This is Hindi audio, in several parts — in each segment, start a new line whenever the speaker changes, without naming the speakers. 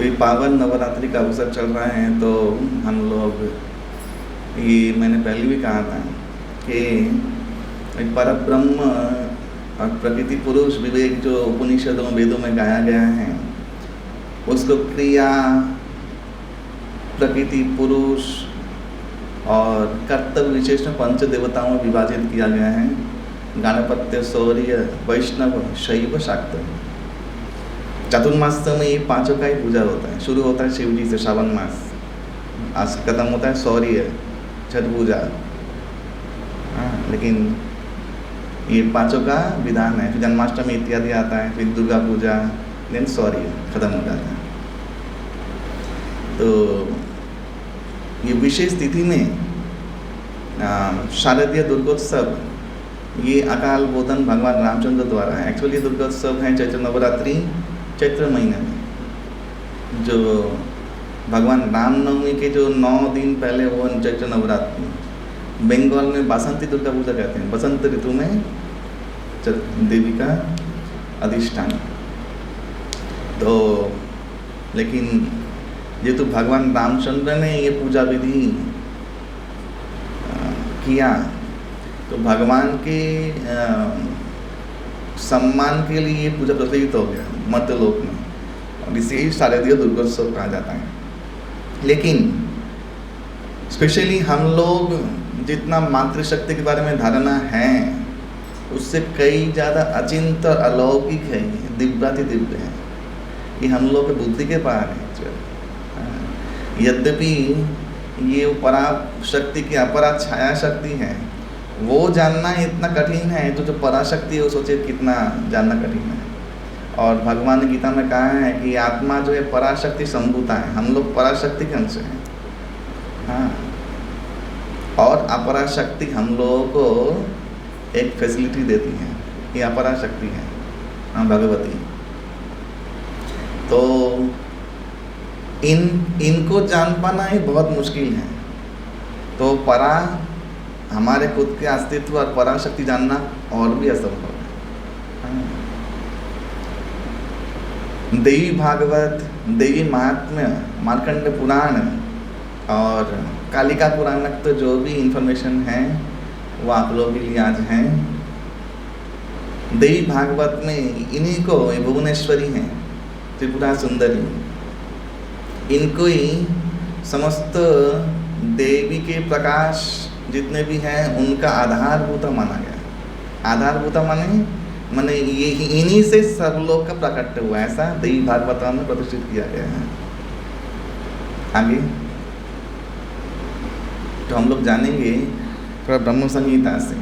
तो ये पावन नवरात्रि का अवसर चल रहा है, तो हम लोग ये मैंने पहले भी कहा था कि परब्रह्म और प्रकृति पुरुष विवेक जो उपनिषदों वेदों में गाया गया है, उसको क्रिया, प्रकृति, पुरुष और कर्तव्य विशेष में पंच देवताओं में विभाजित किया गया है। गणपत्य, शौर्य, वैष्णव, शैव, शाक्त। चतुर्मास में ये पांचों का ही पूजा होता है। शुरू होता है शिव जी से, श्रावण मास, आज खत्म होता है शौर्य, छठ पूजा। लेकिन ये पांचों का विधान है। फिर जन्माष्टमी इत्यादि आता है, फिर दुर्गा पूजा, देन शौर्य खत्म हो जाता है। तो ये विशेष तिथि में शारदीय दुर्गोत्सव, ये अकाल बोधन भगवान रामचंद्र द्वारा है। एक्चुअली दुर्गोत्सव है चैत्र नवरात्रि, चैत्र महीने में। जो भगवान रामनवमी के जो 9 दिन पहले वो चैत्र नवरात्रि, बंगाल में बासंती दुर्गा पूजा कहते हैं। बसंत ऋतु में देवी का अधिष्ठान। तो लेकिन ये तो भगवान रामचंद्र ने ये पूजा विधि किया, तो भगवान के सम्मान के लिए ये पूजा प्रचलित हो गया मर्त्यलोक में, और इसे ही शारदीय दुर्गोत्सव कहा जाता है। लेकिन स्पेशली हम लोग जितना मातृशक्ति के बारे में धारणा है, उससे कई ज़्यादा अचिंत्य और अलौकिक है, दिव्याति दिव्य है। ये हम लोग के बुद्धि के पार है। यद्यपि ये परा शक्ति की अपरा छाया शक्ति है, वो जानना इतना कठिन है, तो जो पराशक्ति है वो सोचे कितना जानना कठिन है। और भगवान ने गीता में कहा है कि आत्मा जो है पराशक्ति संभूता है, हम लोग पराशक्ति के अंश हैं। हाँ, और अपराशक्ति हम लोगों को एक फैसिलिटी देती है, ये अपराशक्ति है, हाँ, भगवती। तो इनको जान पाना ही बहुत मुश्किल है। तो परा हमारे खुद के अस्तित्व और पराशक्ति जानना और भी असंभव है। देवी भागवत, देवी महात्म्य, मार्कंड पुराण और कालिका पुराण तो जो भी इंफॉर्मेशन है वो आप लोगों के लिए आज है। देवी भागवत में इन्हीं को भुवनेश्वरी हैं, त्रिपुरा सुंदरी, इनको ही समस्त देवी के प्रकाश जितने भी हैं उनका आधारभूत माना गया। आधारभूत माने ये इन्हीं से सब लोग का प्रकट हुआ, ऐसा देवी भागवत में प्रतिष्ठित किया गया है। आगे तो हम लोग जानेंगे थोड़ा ब्रह्म संहिता से।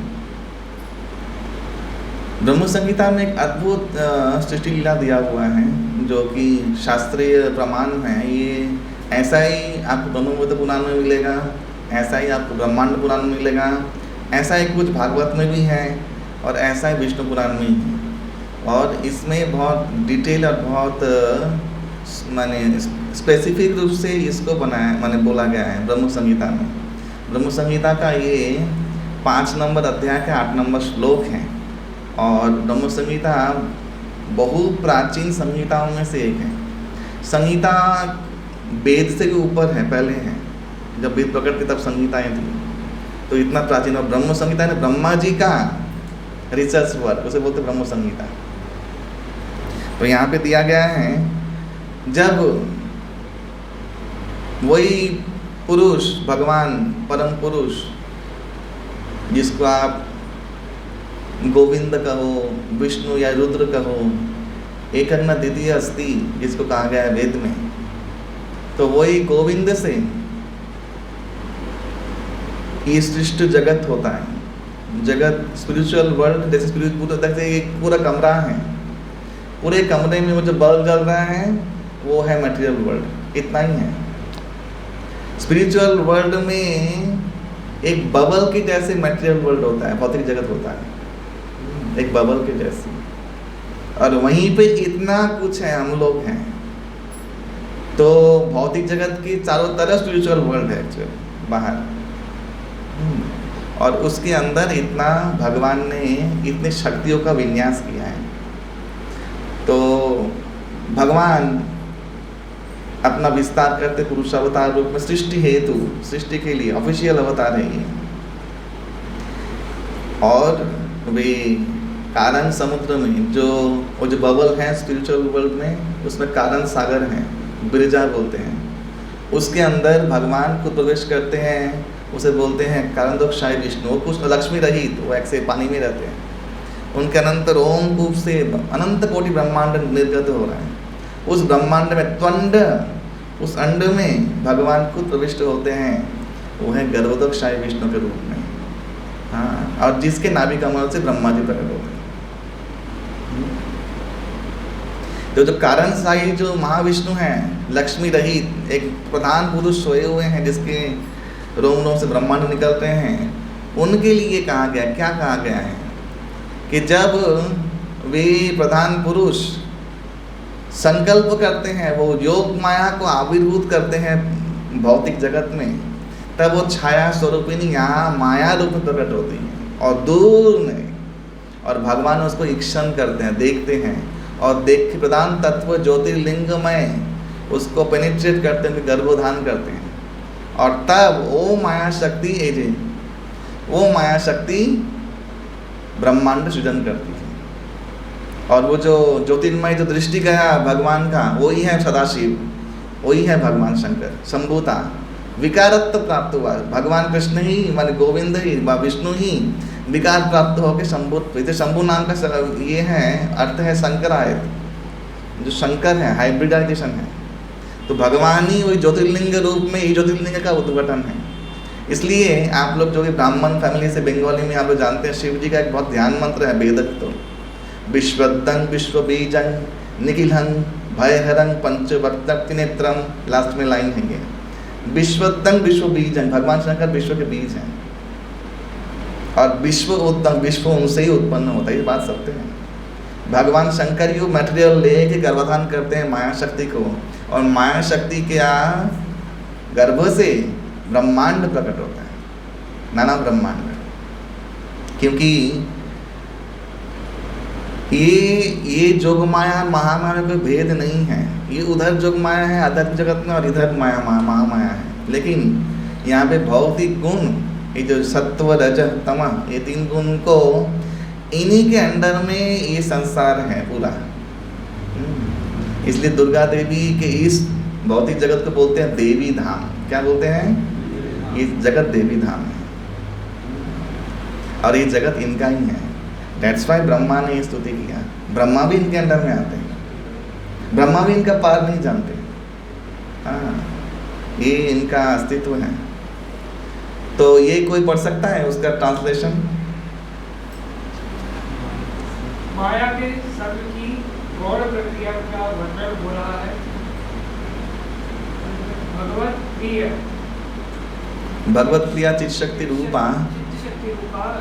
ब्रह्म संहिता में एक अद्भुत सृष्टि लीला दिया हुआ है, जो कि शास्त्रीय प्रमाण है। ये ऐसा ही आपको ब्रह्मवेद पुराण में मिलेगा, ऐसा ही आपको ब्रह्मांड पुराण में मिलेगा, ऐसा ही कुछ भागवत में भी है, और ऐसा ही विष्णु पुराण में ही है। और इसमें बहुत डिटेल और बहुत माने स्पेसिफिक रूप से इसको बनाया, माने बोला गया है ब्रह्म संहिता में। ब्रह्म संहिता का ये 5 नंबर अध्याय का 8 नंबर श्लोक है। और ब्रह्म संहिता बहु प्राचीन संहिताओं में से एक है। संहिता वेद से भी ऊपर है, पहले है। जब वेद प्रकट की तब संहिताएं थी, तो इतना प्राचीन। और ब्रह्म संहिता ने ब्रह्मा जी का रिसर्च वर्क, उसे बोलते ब्रह्म संहिता। तो यहाँ पे दिया गया है, जब वही पुरुष, भगवान परम पुरुष, जिसको आप गोविंद कहो, विष्णु या रुद्र कहो, एकन्न द्वितीय अस्ति जिसको कहा गया है वेद में, तो वही गोविंद से ये सृष्टि जगत होता है। जगत स्पिरिचुअल वर्ल्ड, जैसे स्पिरिचुअल एक पूरा कमरा है, पूरे कमरे में वो जो बल्ब जल रहा है वो है मटेरियल वर्ल्ड, इतना ही है। स्पिरिचुअल वर्ल्ड में एक बबल के जैसे मटेरियल वर्ल्ड होता है, भौतिक जगत होता है एक बबल के जैसे, और वहीं पे इतना कुछ है, हम लोग हैं। तो भौतिक जगत की चारों तरफ स्पिरिचुअल वर्ल्ड है एक्चुअली बाहर, और उसके अंदर इतना भगवान ने इतनी शक्तियों का विन्यास किया है। तो भगवान अपना विस्तार करते पुरुष अवतार रूप में सृष्टि हेतु, सृष्टि के लिए ऑफिशियल अवतार है ये। और वे कारण समुद्र में जो वो जो बबल है स्पिरिचुअल वर्ल्ड में, उसमें कारण सागर है, बिरजा बोलते हैं, उसके अंदर भगवान खुद प्रवेश करते हैं, उसे बोलते हैं कारणोदकशाही विष्णु। वो कुछ लक्ष्मी रहित, वो ऐसे पानी में रहते हैं, उनके अनंत ओम रूप से अनंत कोटि ब्रह्मांड निर्गत हो रहा है। उस ब्रह्मांड में त्वंड, उस अंड में भगवान खुद प्रविष्ट होते हैं, वो है गर्भोदकशाही विष्णु के रूप में। हाँ, और जिसके नाभि कमल से ब्रह्मा जी प्रकट होते हैं। तो जो कारण साई जो महाविष्णु हैं, लक्ष्मी रहित एक प्रधान पुरुष सोए हुए हैं, जिसके रोम रोम से ब्रह्मांड निकल रहे हैं, उनके लिए कहा गया, क्या कहा गया है कि जब वे प्रधान पुरुष संकल्प करते हैं, वो योग माया को आविर्भूत करते हैं भौतिक जगत में, तब वो छाया स्वरूपिणी यहाँ माया रूप में प्रकट होती है और दूर में, और भगवान उसको ईक्षण करते हैं, देखते हैं, और देख के प्रधान तत्व ज्योतिर्लिंगमय उसको पेनिट्रेट करते हैं, गर्भोधान करते हैं, और तब वो माया शक्ति वो माया शक्ति ब्रह्मांड सृजन करती है। और वो जो ज्योतिर्मय जो दृष्टि गया भगवान का, वही है सदाशिव, वही है भगवान शंकर। शंभुता विकारत्व प्राप्त हुआ, भगवान कृष्ण ही मान गोविंद ही विष्णु ही विकार प्राप्त होकर शंभुत्व। शंभु नाम का ये है, अर्थ है शंकरायत, जो शंकर है, हाइब्रिडाइजेशन है। तो भगवान ही वही ज्योतिर्लिंग रूप में, ये ज्योतिर्लिंग का उद्घाटन है। इसलिए आप लोग जो कि ब्राह्मण फैमिली से बंगाली में आप लोग जानते हैं, शिव जी का एक बहुत ध्यान मंत्र है वेदक, तो विश्वदं विश्वबीजं निखिलं भयहरं पंचवक्त्र नेत्रम, लास्ट में लाइन है ये, विश्वदं विश्वबीजं, भगवान शंकर विश्व के बीज हैं, और विश्व उत्तम, विश्व उनसे ही उत्पन्न होता है, ये बात सत्य है। भगवान शंकर ही मटेरियल ले के गर्भधान करते हैं माया शक्ति को, और माया शक्ति के गर्भ से ब्रह्मांड प्रकट होता है, नाना ब्रह्मांड। क्योंकि ये जोग माया महामाया कोई भेद नहीं है, ये उधर जोग माया है आध्यात्मिक जगत में, और इधर माया महामाया है। लेकिन यहाँ पे भौतिक गुण, ये जो सत्व रज तम, ये तीन गुण को इन्हीं के अंडर में ये संसार है पूरा। इसलिए दुर्गा देवी के इस भौतिक जगत को बोलते हैं देवी धाम। क्या बोलते हैं? ये जगत देवी धाम है, और ये जगत इनका ही है। दैट्स वाई ब्रह्मा ने स्तुति किया, ब्रह्मा भी इनके अंडर में आते हैं, ब्रह्मा भी इनका पार नहीं जानते। हाँ, ये इनका अस्तित्व है। तो ये कोई पढ़ सकता है उसका ट्रांसलेशन?
माया के सर्ग की गौण प्रक्रिया का वर्णन हो रहा है।
भगवत प्रिया चित शक्ति रूपा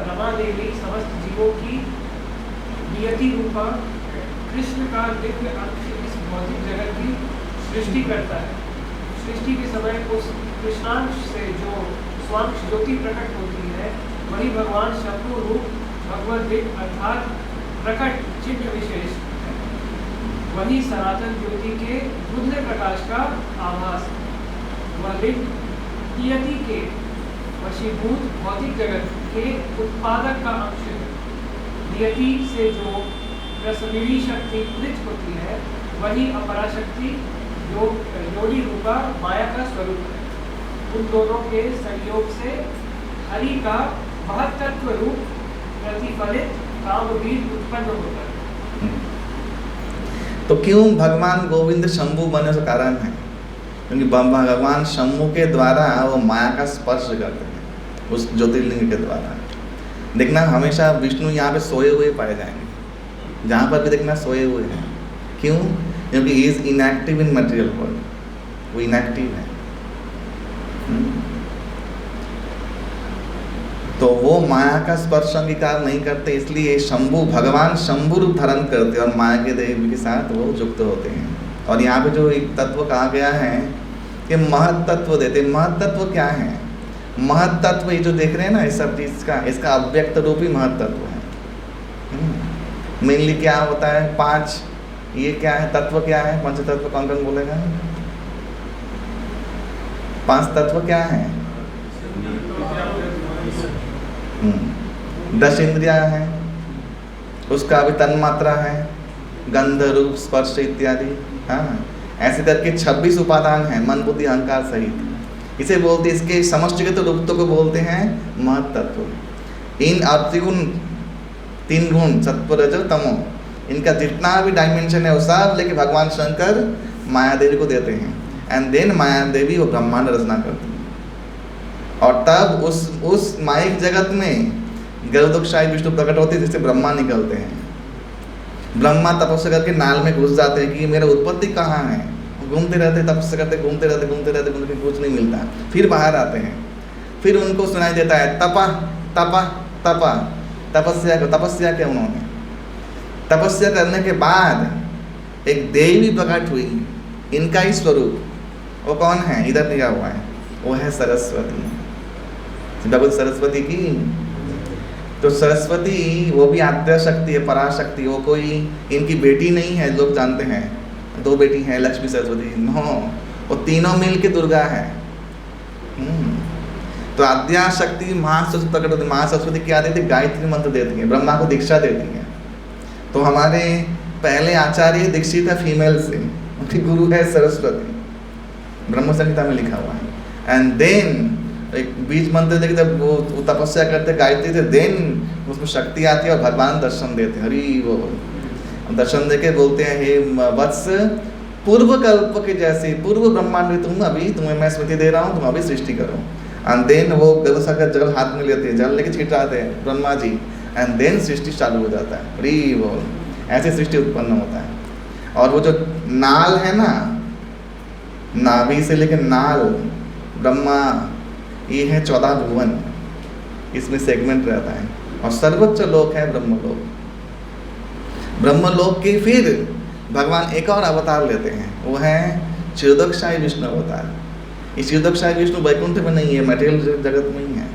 रमा देवी समस्त जीवों की नियति रूपा कृष्ण का दिव्य अंश इस भौतिक जगत की सृष्टि करता है। सृष्टि के समय उस कृष्णांश से जो स्वांश ज्योति प्रकट होती है, वही भगवान शंभु रूप भगवत दिव्य अर्थात प्रकट चिन्ह विशेष है। वही सनातन ज्योति के बुद्धले प्रकाश का आभास है। वह लिंग नियति के वशीभूत भौतिक जगत के उत्पादक का अंश है। नियति से जो रसनीली शक्ति उदित होती है, वही अपराशक्ति योनि रूपा माया का स्वरूप है। उन दोनों के संयोग से हरि का महत्त्व रूप प्रतिफलित काम बीज उत्पन्न होता है।
तो क्यों भगवान गोविंद शंभु बनने का कारण है? क्योंकि भगवान शंभु के द्वारा वो माया का स्पर्श करते हैं, उस ज्योतिर्लिंग के द्वारा। देखना हमेशा विष्णु यहाँ पे सोए हुए पाए जाएंगे, जहाँ पर भी देखना सोए हुए हैं। क्यों? क्योंकि he is inactive in material world, वो इनएक्टिव है। तो वो माया का स्पर्श अंगीकार नहीं करते, इसलिए शंभु भगवान शंभु रूप धारण करते और माया के देवी के साथ वो युक्त होते हैं। और यहाँ पे जो एक तत्व कहा गया है कि महत्त्व देते। महत्त्व क्या है? महत्त्व ये जो देख रहे हैं ना, इस सब चीज़ का, इसका अव्यक्त रूप ही महत्त्व है। मेनली क्या होता है? 5 ये क्या है? तत्व क्या है? पंच तत्व कौन कौन बोलेगा? 5 तत्व क्या हैं? 10 इंद्रिया है, उसका भी तन मात्रा है, गंध रूप स्पर्श इत्यादि। हाँ, ऐसे करके 26 उपादान हैं, मन बुद्धि अहंकार सहित। इसे बोलते, इसके समष्टिगत रूप को बोलते हैं महत तत्व। इन त्रिगुण 3 गुण सत्व रजो तमो, इनका जितना भी डायमेंशन है वो सब लेके भगवान शंकर माया देवी को देते हैं। एंड देन माया देवी वो ब्रह्मांड रचना करती है। और तब उस माइक जगत में गरुड़शाही विष्णु प्रकट होते हैं, जिससे ब्रह्मा निकलते हैं। ब्रह्मा तपस्या करके नाल में घुस जाते हैं कि मेरा उत्पत्ति कहाँ है। घूमते रहते, तपस्या करते, घूमते रहते, कुछ नहीं मिलता। फिर बाहर आते हैं, फिर उनको सुनाई देता है तपा तपा तपा, तपस्या किया उन्होंने। तपस्या करने के बाद एक देवी प्रकट हुई, इनका ही स्वरूप। वो कौन है? इधर दिया हुआ है, वो है सरस्वती। डबल सरस्वती की। तो सरस्वती वो भी आद्य शक्ति है, पराशक्ति। वो कोई इनकी बेटी नहीं है, लोग जानते हैं 2 बेटी हैं, लक्ष्मी सरस्वती। नो, वो तीनों मिल के दुर्गा है। तो आद्या शक्ति महासरस्वती प्रकट होती। महासरस्वती क्या देती? गायत्री मंत्र देती है, ब्रह्मा को दीक्षा देती है। तो हमारे पहले आचार्य दीक्षित है फीमेल से, उनकी गुरु है सरस्वती, ब्रह्म संहिता में लिखा हुआ है। एंड देन एक बीज मंत्र देके जब वो तपस्या करते गायत्री से, देन उसमें शक्ति आती है और भगवान दर्शन देते हैं। हरी वो दर्शन देके बोलते हैं, हे वत्स, पूर्व कल्प के जैसे पूर्व ब्रह्मांड में तुम्हें मैं स्मृति दे रहा हूँ, तुम अभी सृष्टि करो। एंड देन वो गरु सागर जल हाथ में लेते हैं, जल लेके छिटाते हैं ब्रह्मा जी। एंड देन सृष्टि चालू हो जाता है। हरी वो ऐसे सृष्टि उत्पन्न होता है। और वो जो नाल है ना, नाभि से लेकर नाल, ब्रह्मा, ये है 14 भुवन, इसमें सेगमेंट रहता है। और सर्वोच्च लोक है ब्रह्मलोक। ब्रह्मलोक के फिर भगवान एक और अवतार लेते हैं, वो है क्षीरोदकशाही विष्णु अवतार। ये क्षीरोदकशाही विष्णु वैकुंठ में नहीं है, मटेरियल जगत में ही है।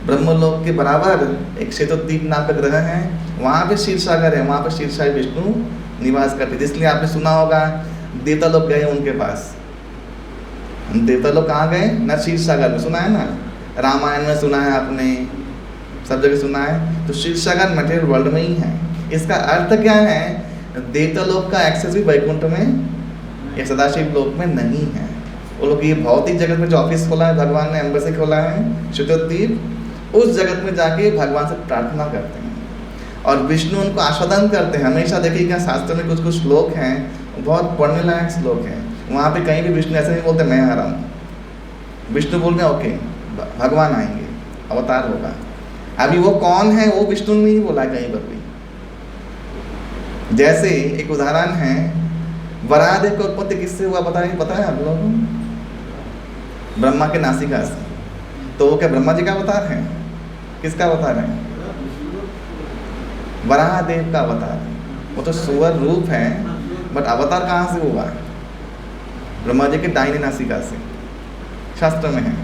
ब्रह्मलोक के बराबर एक क्षेत्रद्वीप नाम का ग्रह है, वहाँ पे क्षीर सागर है, वहाँ पे क्षीरशाही विष्णु निवास करते। जिसलिए आपने सुना होगा देवता लोग गए उनके पास। देवता लोग कहाँ गए? ना क्षीर सागर में, सुना है ना, रामायण में सुना है आपने, सब जगह सुना है। तो क्षीर सागर मटेरियल वर्ल्ड में ही है। इसका अर्थ क्या है? देवता लोक का एक्सेस भी वैकुंठ में या सदाशिव लोक में नहीं है। वो लोग ये भौतिक जगत में जो ऑफिस खोला है भगवान ने, एम्बेसी खोला है क्षुद्रद्वीप, उस जगत में जाके भगवान से प्रार्थना करते हैं और विष्णु उनको आस्वादन करते हैं। हमेशा देखिएगा शास्त्र में कुछ कुछ श्लोक हैं, बहुत पढ़ने लायक श्लोक हैं। वहाँ पे कहीं भी विष्णु ऐसे नहीं बोलते मैं आ रहा हूँ। विष्णु बोलते हैं ओके भगवान आएंगे, अवतार होगा। अभी वो कौन है वो विष्णु ने नहीं बोला कहीं पर भी। जैसे एक उदाहरण है, वराहदेव का उत्पत्ति किससे हुआ पता है आप लोगों को? ब्रह्मा के नासिका से। तो वो क्या ब्रह्मा जी का अवतार है? किसका अवतार है? वराहदेव का अवतार है। वो तो सुअर रूप है, बट अवतार कहाँ से हुआ? ब्रह्मा जी के दाहिने नासिका से, शास्त्र में है।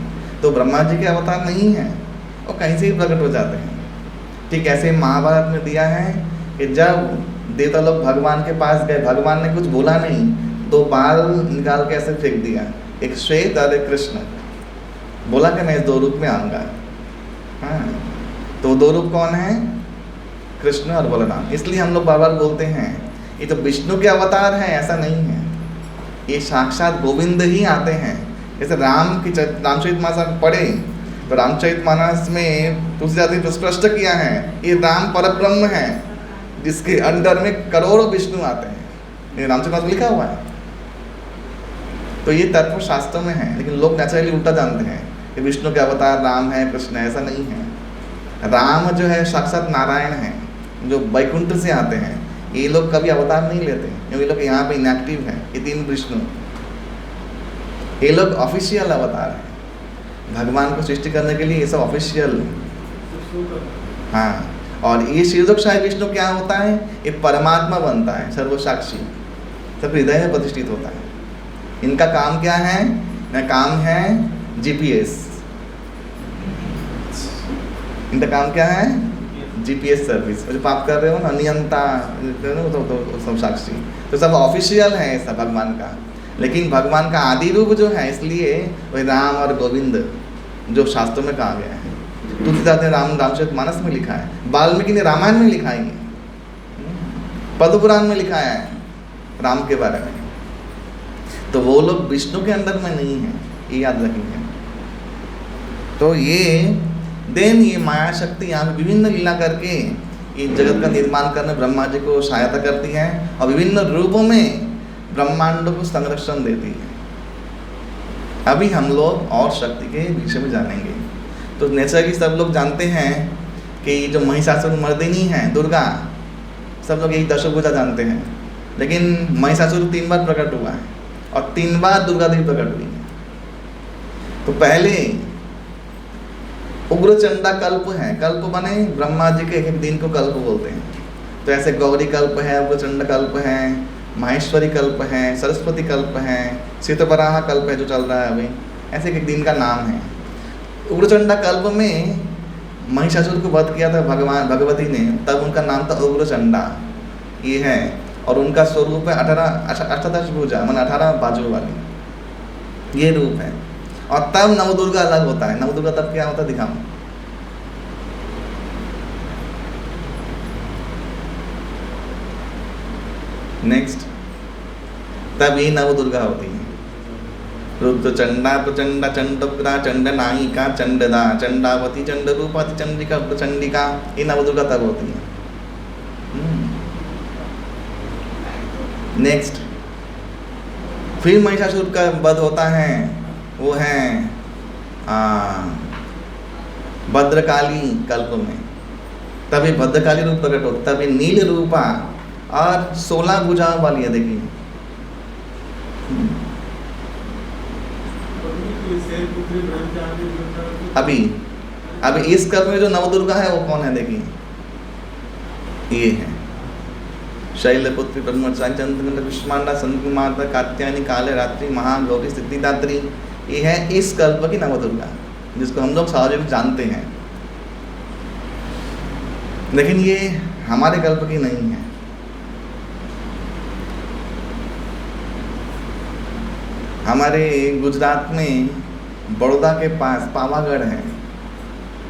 तो ब्रह्मा जी के अवतार नहीं है, वो कहीं से ही प्रकट हो जाते हैं। ठीक ऐसे महाभारत में दिया है कि जब देवता लोग भगवान के पास गए, भगवान ने कुछ बोला नहीं, 2 बाल निकाल के ऐसे फेंक दिया, एक श्वेत और एक कृष्ण। बोला कि मैं इस 2 रूप में आऊँगा। हाँ, तो 2 रूप कौन है? कृष्ण और बलराम। इसलिए हम लोग बार बार बोलते हैं ये तो विष्णु के अवतार हैं, ऐसा नहीं है। ये साक्षात गोविंद ही आते हैं। जैसे रामचरितमानस पढ़े तो रामचरितमानस में तुलसीदास ने स्पष्ट किया है ये राम परब्रह्म है, जिसके अंडर में करोड़ों विष्णु आते हैं। ये रामचरितमानस में लिखा हुआ है। तो ये तत्व शास्त्र में है, लेकिन लोग नेचुरली उल्टा जानते हैं कि विष्णु के अवतार राम है, कृष्ण है। ऐसा नहीं है। राम जो है साक्षात नारायण है, जो वैकुंठ से आते हैं। ये लोग कभी अवतार नहीं लेते, क्योंकि लोग यहाँ पे इनएक्टिव हैं। ये 3 विष्णु, ये लोग ऑफिशियल अवतार हैं। भगवान को सृष्टि करने के लिए ये सब ऑफिशियल। हाँ, और ये क्षीरोदकशाही विष्णु क्या होता है? ये परमात्मा बनता है, सर्वसाक्षी, सब हृदय में प्रतिष्ठित होता है। इनका काम क्या है? इनका काम है GPS। इनका काम क्या है? GPS service. जो पाप कर रहे हो ना, नियंता, तो सब साक्षी, तो सब ऑफिशियल है सब भगवान का। लेकिन भगवान का आदि रूप जो है, इसलिए वही राम और गोविंद जो शास्त्रों में कहा गया है। तुलसीदास ने रामचरितमानस में लिखा है, वाल्मीकि ने रामायण में लिखा है, पद्म पुराण में लिखा है राम के बारे में। तो वो लोग विष्णु के अंदर में नहीं है, ये याद रखेंगे। तो ये माया शक्ति यहाँ विभिन्न लीला करके ये जगत का निर्माण करने ब्रह्मा जी को सहायता करती है और विभिन्न रूपों में ब्रह्मांडों को संरक्षण देती है। अभी हम लोग और शक्ति के विषय में जानेंगे। तो नेचर की सब लोग जानते हैं कि जो महिषासुर मर्दिनी है दुर्गा, सब लोग यही दशभुजा जानते हैं, लेकिन महिषासुर 3 बार प्रकट हुआ है और 3 बार दुर्गा देवी प्रकट हुई है। तो पहले उग्रचंडा कल्प है, कल्प बने ब्रह्मा जी के एक दिन को कल्प बोलते हैं। तो ऐसे गौरी कल्प है, उग्रचंड कल्प है, माहेश्वरी कल्प है, सरस्वती कल्प है, शीतवराह कल्प है जो चल रहा है अभी, ऐसे एक दिन का नाम है। उग्रचंडा कल्प में महिषासुर को वध किया था भगवती ने, तब उनका नाम था उग्रचंडा, ये है। और उनका स्वरूप है 18 भुजा, मन 18 बाजू वाली, ये रूप है। और तब नवदुर्गा अलग होता है। नवदुर्गा तब क्या होता है दिखाऊं? नेक्स्ट, तब ये नवदुर्गा होती है। रुद्र चंडा प्रचंडा चंडोग्रा चंड नायिका चंडदा चंडावती चंड रूपति चंडिका प्रचंडिका, ये नवदुर्गा तब होती है। नेक्स्ट, फिर महिषासुर का वध होता है, वो है भद्रकाली कल्प में। तभी भद्रकाली रूप प्रकट होता, तभी नील रूपा और 16 भुजाओं वाली है। देखिए अभी इस कल्प में जो नवदुर्गा है वो कौन है? देखिए ये है शैलपुत्री ब्रह्मचारी चंद्रगंधा कुष्मांडा संकुमार कात्यायनी काले रात्रि महागौरी सिद्धिदात्री, ये है इस कल्प की नवदुर्गा, जिसको हम लोग सारे जानते हैं। लेकिन ये हमारे कल्प की नहीं है। हमारे गुजरात में बड़ौदा के पास पावागढ़ है,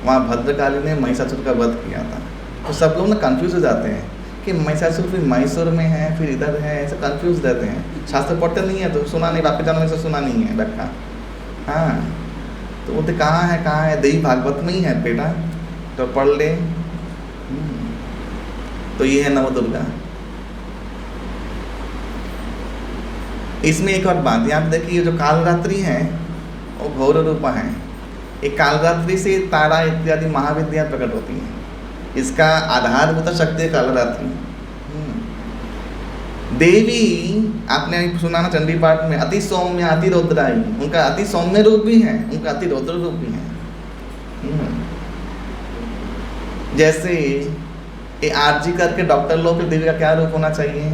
वहाँ भद्रकाली ने महिषासुर का वध किया था। तो सब लोग ना कंफ्यूज हो जाते हैं कि महिषासुर फिर मैसूर में है, फिर इधर है, ऐसे कंफ्यूज रहते हैं। शास्त्र पढ़ते नहीं है तो सुना नहीं, बाकी जानों में से सुना नहीं है व्याख्या। हाँ, तो वो तो कहाँ है? देवी भागवत में ही है बेटा, तो पढ़ ले। तो ये है नवदुर्गा। इसमें एक और बात, यहाँ पे देखिए जो कालरात्रि है वो घोर रूपा है। एक कालरात्रि से तारा इत्यादि महाविद्या प्रकट होती है, इसका आधार होता शक्ति है कालरात्रि। देवी आपने सुना ना चंडी पाठ में, अति सौम्य अति रौद्राई, उनका अति सौम्य रूप भी है, उनका अति रौद्र रूप भी है। जैसे ये आरजी करके डॉक्टर लोग के देवी का क्या रूप होना चाहिए?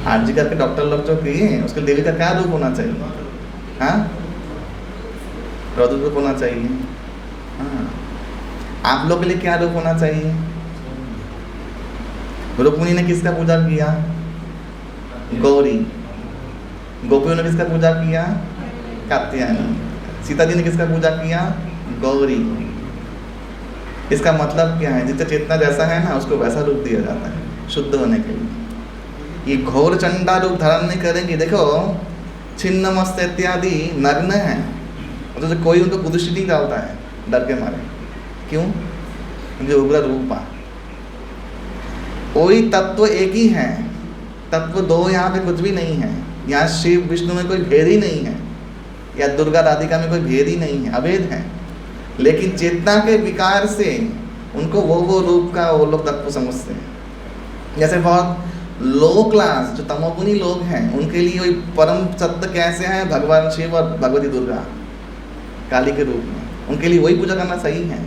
आरजी करके डॉक्टर लोग जो किए उसके देवी का क्या रूप होना चाहिए? हाँ, रौद्र रूप होना चाहिए। हाँ, आप लोग के लिए क्या रूप होना चाहिए? रुक्मिणी ने किसका पूजा किया? गौरी। गोपियों ने किसका पूजा किया? कात्यायनी। सीता जी ने किसका पूजा किया? गौरी। इसका मतलब क्या है? जितना चेतना जैसा है ना उसको वैसा रूप दिया जाता है शुद्ध होने के लिए। ये घोर चंडा रूप धारण नहीं करेंगे। देखो छिन्न मस्त इत्यादि नग्न है, तो कोई उनको कुदृष्टि नहीं डालता है डर के मारे। क्यों? उनके उग्र रूपा। कोई तत्व एक ही है, तत्व दो यहाँ पे कुछ भी नहीं है। यहाँ शिव विष्णु में कोई भेद ही नहीं है, या दुर्गा राधिका में कोई भेद ही नहीं है, अभेद है। लेकिन चेतना के विकार से उनको वो रूप का वो लोग तत्व समझते हैं। जैसे बहुत लो क्लास जो तमोगुनी लोग हैं, उनके लिए वही परम सत्य कैसे है? भगवान शिव और भगवती दुर्गा काली के रूप में, उनके लिए वही पूजा करना सही है।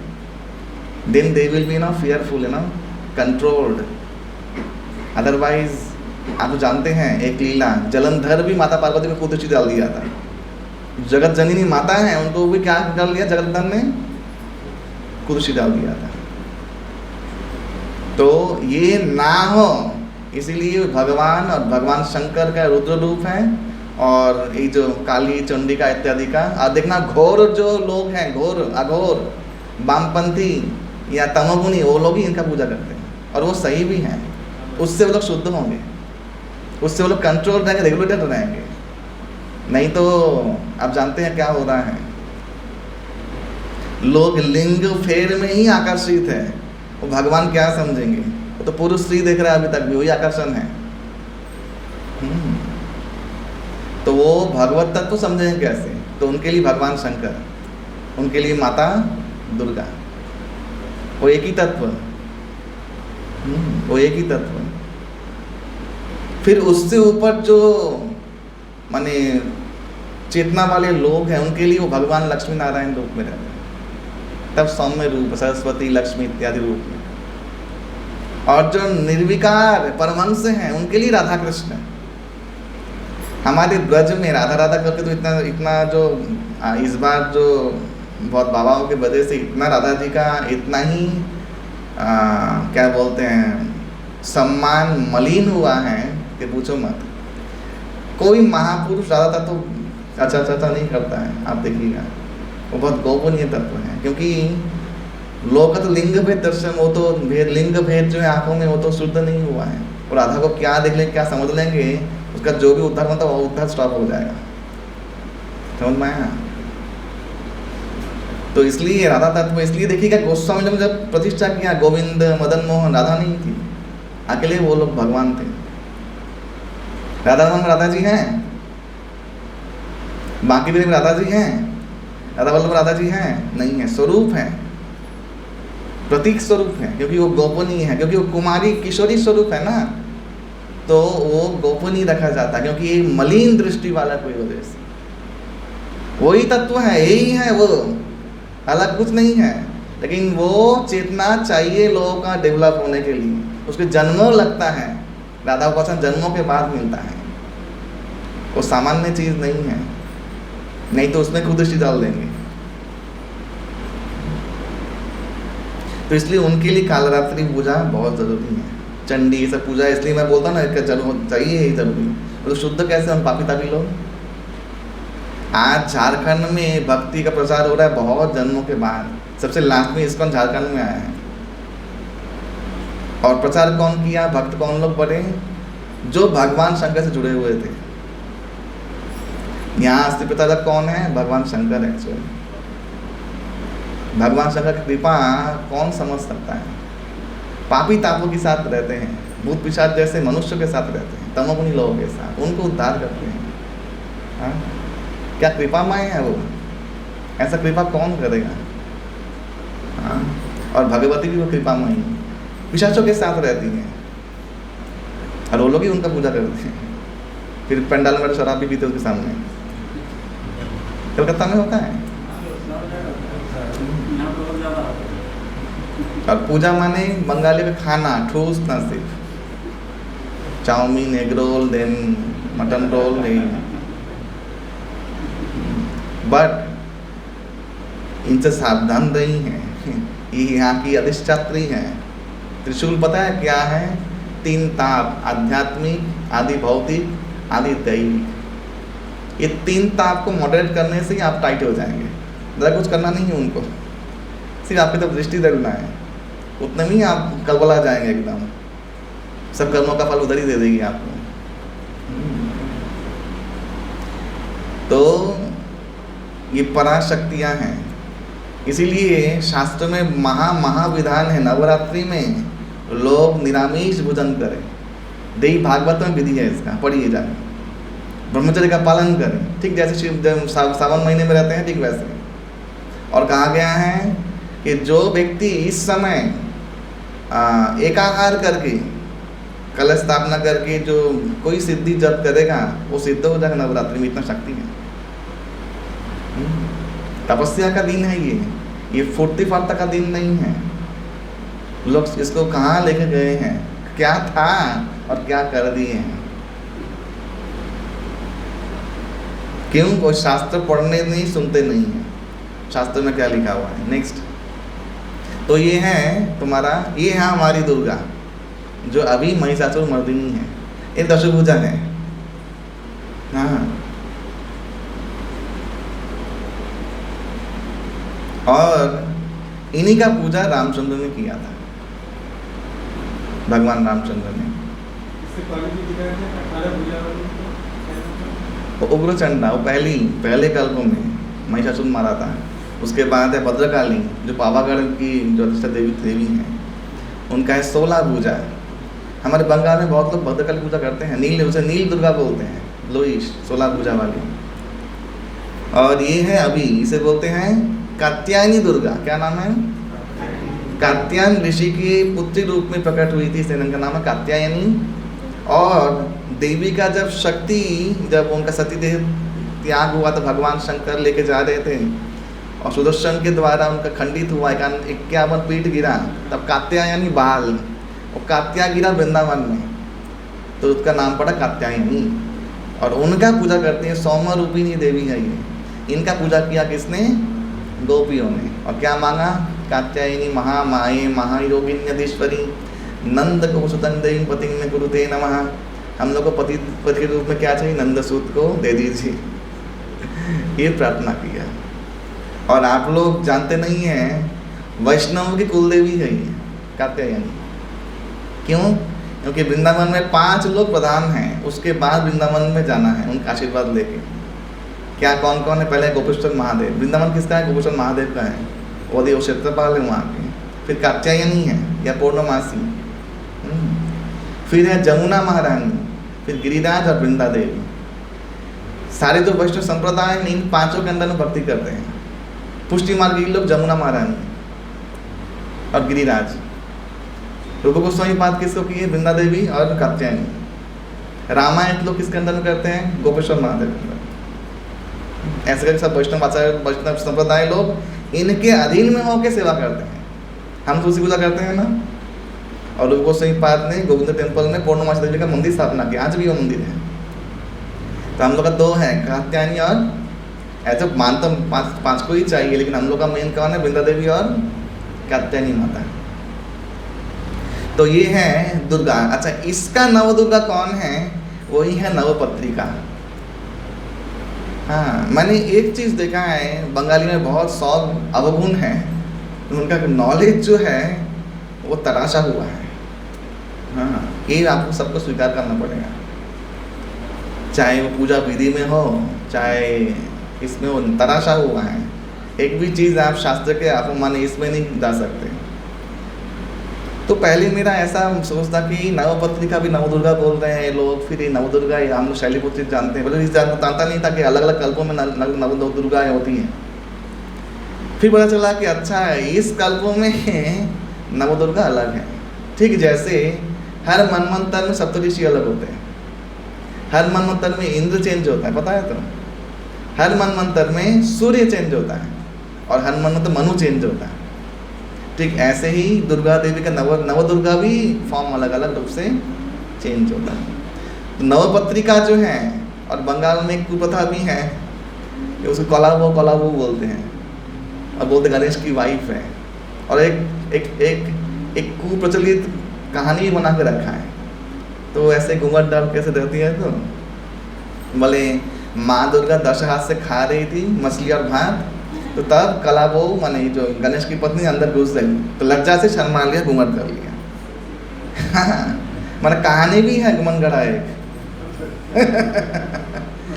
देन दे विल बी ना फियरफुल, है ना, कंट्रोल्ड। अदरवाइज आप तो जानते हैं एक लीला, जलंधर भी माता पार्वती को कुदृष्टि डाल दिया था। जगत जननी माता है, उनको भी क्या डाल दिया? जगन्नाथ ने कुदृष्टि डाल दिया था। तो ये ना हो इसीलिए भगवान और भगवान शंकर का रुद्र रूप है, और ये जो काली चंडिका इत्यादि का। और देखना घोर जो लोग हैं, घोर अघोर वामपंथी या तमोगुनी, वो लोग ही इनका पूजा करते हैं, और वो सही भी हैं। उससे वो लोग शुद्ध होंगे, उससे वो लोग कंट्रोल रहेंगे, रेगुलेटेड रहेंगे। नहीं तो आप जानते हैं क्या हो रहा है, लोग लिंग फेर में ही आकर्षित है। वो भगवान क्या समझेंगे, वो तो पुरुष स्त्री देख रहा है, अभी तक भी वही आकर्षण है। तो वो भगवत तत्व समझेंगे कैसे? तो उनके लिए भगवान शंकर, उनके लिए माता दुर्गा, वो एक ही तत्व, वो एक ही तत्व। फिर उससे ऊपर जो माने चेतना वाले लोग हैं, उनके लिए वो भगवान लक्ष्मी नारायण रूप में रहते हैं, तब सौम्य रूप सरस्वती लक्ष्मी इत्यादि रूप में। और जो निर्विकार परमहंस हैं, उनके लिए राधा कृष्ण। हमारे ब्रज में राधा राधा करके तो इतना जो इस बार जो बहुत बाबाओं के वजह से इतना राधा जी का इतना ही क्या बोलते हैं सम्मान मलिन हुआ है कि पूछो मत। कोई महापुरुष राधा तत्व अच्छा नहीं करता है, आप देखिएगा, वो बहुत गोपनीय तत्व है। क्योंकि लोग तो लिंग भेद दर्शन, वो तो लिंग भेद जो है आंखों में, वो तो शुद्ध नहीं हुआ है। और राधा को क्या देख लेंगे, क्या समझ लेंगे, उसका जो भी उद्धार होता है वो उद्धार स्टॉप हो जाएगा। समझ में आया? तो इसलिए राधा तत्व, इसलिए देखिएगा गोस्वामी ने जब प्रतिष्ठा किया, गोविंद मदन मोहन, राधा नहीं थी, अकेले वो लोग भगवान थे। राधा रमन राधा जी हैं, बाकी भी राधा जी हैं, राधा वल्लभ राधा जी हैं, नहीं है, स्वरूप है, प्रतीक स्वरूप है, क्योंकि वो गोपनीय है, क्योंकि वो कुमारी किशोरी स्वरूप है ना, तो वो गोपनीय रखा जाता है, क्योंकि ये मलिन दृष्टि वाला कोई वजह से। वही तत्व है, यही है वो, अलग कुछ नहीं है। लेकिन वो चेतना चाहिए लोगों का डेवलप होने के लिए, उसके जन्मों लगता है। राधा उपासना जन्मों के बाद मिलता है, वो सामान्य चीज नहीं है, नहीं तो उसमें खुद दृष्टि डाल देंगे। तो इसलिए उनके लिए कालरात्रि पूजा बहुत जरूरी है, चंडी ये सब पूजा। इसलिए मैं बोलता ना इसका जरूर चाहिए, ही जरूरी। तो शुद्ध कैसे हम पापी तापी लोग। आज झारखंड में भक्ति का प्रचार हो रहा है बहुत जन्मों के बाद, सबसे लास्ट में इस्कॉन झारखंड में आया है। और प्रचार कौन किया, भक्त कौन लोग बने, जो भगवान शंकर से जुड़े हुए थे। यहाँ अस्ति प्रचारक कौन है, भगवान शंकर। एक्चुअली भगवान शंकर की कृपा कौन समझ सकता है। पापी तापों के साथ रहते हैं, भूत पिशाच जैसे मनुष्य के साथ रहते हैं, तमोगुनी लोगों के साथ, उनको उद्धार करते हैं। हाँ? क्या कृपामय है वो, ऐसा कृपा कौन करेगा। हाँ? और भगवती भी वो कृपामय है, पिशाचों के साथ रहती हैं, और वो लोग ही उनका पूजा करते हैं। फिर पंडाल में शराब भी पीते उसके सामने। कलकत्ता में होता है। और पूजा माने बंगाली का खाना, ठूस ना सिर्फ chow mein, egg roll, then mutton roll, but इनसे सावधान रही हैं। ये यहाँ की अधिष्ठात्री हैं। त्रिशूल पता है क्या है, 3 ताप, आध्यात्मिक, आदि भौतिक, आदि दैविक। ये 3 ताप को मॉडरेट करने से ही आप टाइट हो जाएंगे। ज़्यादा कुछ करना नहीं है उनको, सिर्फ आपकी तरफ दृष्टि देना है, उतने में ही आप कलबला जाएंगे एकदम। सब कर्मों का फल उधर ही दे देगी आपको। तो ये पराशक्तियाँ हैं। इसीलिए शास्त्र में महाविधान है, नवरात्रि में लोग निरामिष भोजन करें। देवी भागवत में विधि है इसका, पढ़िए जाए। ब्रह्मचर्य का पालन करें, ठीक जैसे शिव सावन महीने में रहते हैं, ठीक वैसे। और कहा गया है कि जो व्यक्ति इस समय एकाहार करके, कलश स्थापना करके जो कोई सिद्धि जप करेगा, वो सिद्ध हो जाएगा। नवरात्रि में इतना शक्ति है। तपस्या का दिन है ये फुर्ती फार्ता का दिन नहीं है। लोग इसको कहाँ लेके गए हैं, क्या था और क्या कर दिए हैं। क्यों? वो शास्त्र पढ़ने नहीं, सुनते नहीं है शास्त्र में क्या लिखा हुआ है। नेक्स्ट, तो ये है तुम्हारा, ये है हमारी दुर्गा। जो अभी महिषासुर मर्दिनी है, ये दशभुजा है। हाँ, और इन्हीं का पूजा रामचंद्र ने किया था, भगवान रामचंद्र ने। उग्रचंडा वो पहले कल्प में महिषासुर मारा था। उसके बाद है भद्रकाली, जो पावागढ़ की जो देवी हैं, उनका है 16 भुजा। हमारे बंगाल में बहुत लोग भद्रकाली पूजा करते हैं, उसे नील दुर्गा बोलते हैं, लोइश 16 भुजा वाली। और ये है अभी, इसे बोलते हैं कात्यायनी दुर्गा। क्या नाम है? कात्यायन ऋषि की पुत्री रूप में प्रकट हुई थी, इसलिए इनका नाम है कात्यायनी। और देवी का जब उनका सतीदेह त्याग हुआ तो भगवान शंकर लेके जा रहे थे और सुदर्शन के द्वारा उनका खंडित हुआ 51 पीठ गिरा, तब कात्यायनी बाल और कात्या गिरा वृंदावन में, तो उसका नाम पड़ा कात्यायनी। और उनका पूजा करते हैं, सौम्य रूपिणी देवी है ये। इनका पूजा किया किसने? गोपियों ने। और क्या मांगा? कात्यायनी महामाये महायोगिन्यधीश्वरी नंद को सुतन देवी पति में गुरुते नमः। हम लोग को पति के रूप में क्या चाहिए? नंदसूत को दे दीजिए, ये प्रार्थना किया। और आप लोग जानते नहीं हैं, वैष्णव की कुलदेवी है ये कात्यायनी। क्यों? क्योंकि वृंदावन में 5 लोग प्रधान हैं, उसके बाद वृंदावन में जाना है उनका आशीर्वाद लेके। क्या कौन कौन है? पहले गोपेश्वर महादेव। वृंदावन किसका है? गोपेश्वर महादेव का है, वो क्षेत्रपाल है वहाँ के। फिर कात्यायनी है या पूर्णमासी, फिर है जमुना महारानी, फिर गिरिराज और वृंदा देवी। सारे जो वैष्णव संप्रदाय हैं, इन 5 के अंदर में भक्ति करते हैं। पुष्टि मार्ग के लोग जमुना महारानी और गिरिराज। रूप गोस्वामी पाद किसको किए? वृंदा देवी और कात्यायनी। रामायण लोग किसके अंदर में करते हैं? गोपेश्वर महादेव के अंदर। ऐसे करके सब वैष्णव संप्रदाय लोग इनके अधीन में होकर सेवा करते हैं। हम तुलसी पूजा करते हैं ना, और रूप गोस्वामी पाद ने गोविंद टेम्पल में पूर्णमासी देवी का मंदिर स्थापना किया, आज भी वो मंदिर है। तो हम लोग का 2 है, कात्यायनी और ऐसे मानता 5 को ही चाहिए, लेकिन हम लोग का मेन कौन है? वृंदा देवी और कात्यायनी माता। तो ये है दुर्गा। अच्छा, इसका नव दुर्गा कौन है? वही है नवपत्रिका। हाँ, मैंने एक चीज़ देखा है, बंगाली में बहुत शौक अवगुण है, उनका नॉलेज जो है वो तराशा हुआ है। हाँ, ये आपको सबको स्वीकार करना पड़ेगा, चाहे वो पूजा विधि में हो, चाहे इसमें वो तराशा हुआ है। एक भी चीज़ आप शास्त्र के आप माने इसमें नहीं जा सकते। तो पहले मेरा ऐसा सोच था कि नवपत्रिका भी नवदुर्गा बोल रहे हैं लोग, फिर ये नवदुर्गा हम लोग शैलीपुत्री जानते हैं, मतलब इस जानता नहीं था कि अलग अलग कल्पों में नवदुर्गाएँ होती हैं। फिर पता चला कि अच्छा है, इस कल्पों में नवदुर्गा अलग है। ठीक जैसे हर मनमंत्र में सप्तऋषि अलग होते हैं, हर मनमंत्र में इंद्र चेंज होता है, पता है? तो हर मनमंत्र में सूर्य चेंज होता है और हर मनमंत्र मनु चेंज होता है। ठीक ऐसे ही दुर्गा देवी का नवदुर्गा भी फॉर्म अलग अलग रूप से चेंज होता है। तो नवपत्रिका जो है, और बंगाल में एक कुप्रथा भी है कि उसको कलाबो बोलते हैं, और बोलते गणेश की वाइफ है। और एक कुप्रचलित कहानी बना के रखा है। तो ऐसे घूंघट डाल कैसे रहती है, तो बोले माँ दुर्गा 10 हाथ से खा रही थी मछली और भात, तो तब कलाबो माने जो गणेश की पत्नी अंदर घुस गई, तो लज्जा से शर्मा लिया, घूंघट कर लिया। माने कहानी भी है घुमन गढ़ा एक।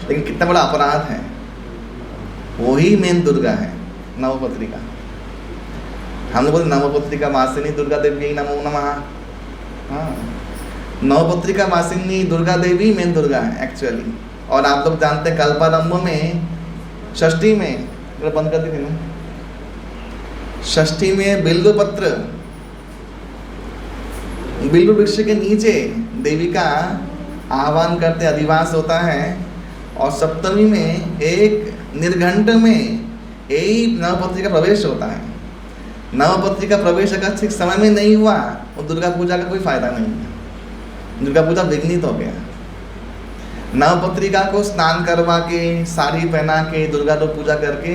लेकिन कितना बड़ा अपराध है। वही मेन दुर्गा है नवपत्रिका। हम लोग बोलते नवपत्रिका वासिनी दुर्गा देवी नमो नमः। हाँ, नवपत्रिका वासिनी दुर्गा देवी मेन दुर्गा है एक्चुअली। और आप लोग जानते हैं कल्पारंभ में षष्ठी में बंद कर दी थी ना, षष्ठी में बिल्व वृक्ष के नीचे देवी का आह्वान करते अधिवास होता है। और सप्तमी में एक निर्घंट में यही नवपत्रिका प्रवेश होता है। नवपत्रिका प्रवेश अगर ठीक समय में नहीं हुआ तो दुर्गा पूजा का कोई फायदा नहीं है, दुर्गा पूजा विघ्नित हो गया। नवपत्रिका को स्नान करवा के, साड़ी पहना के, दुर्गा को पूजा करके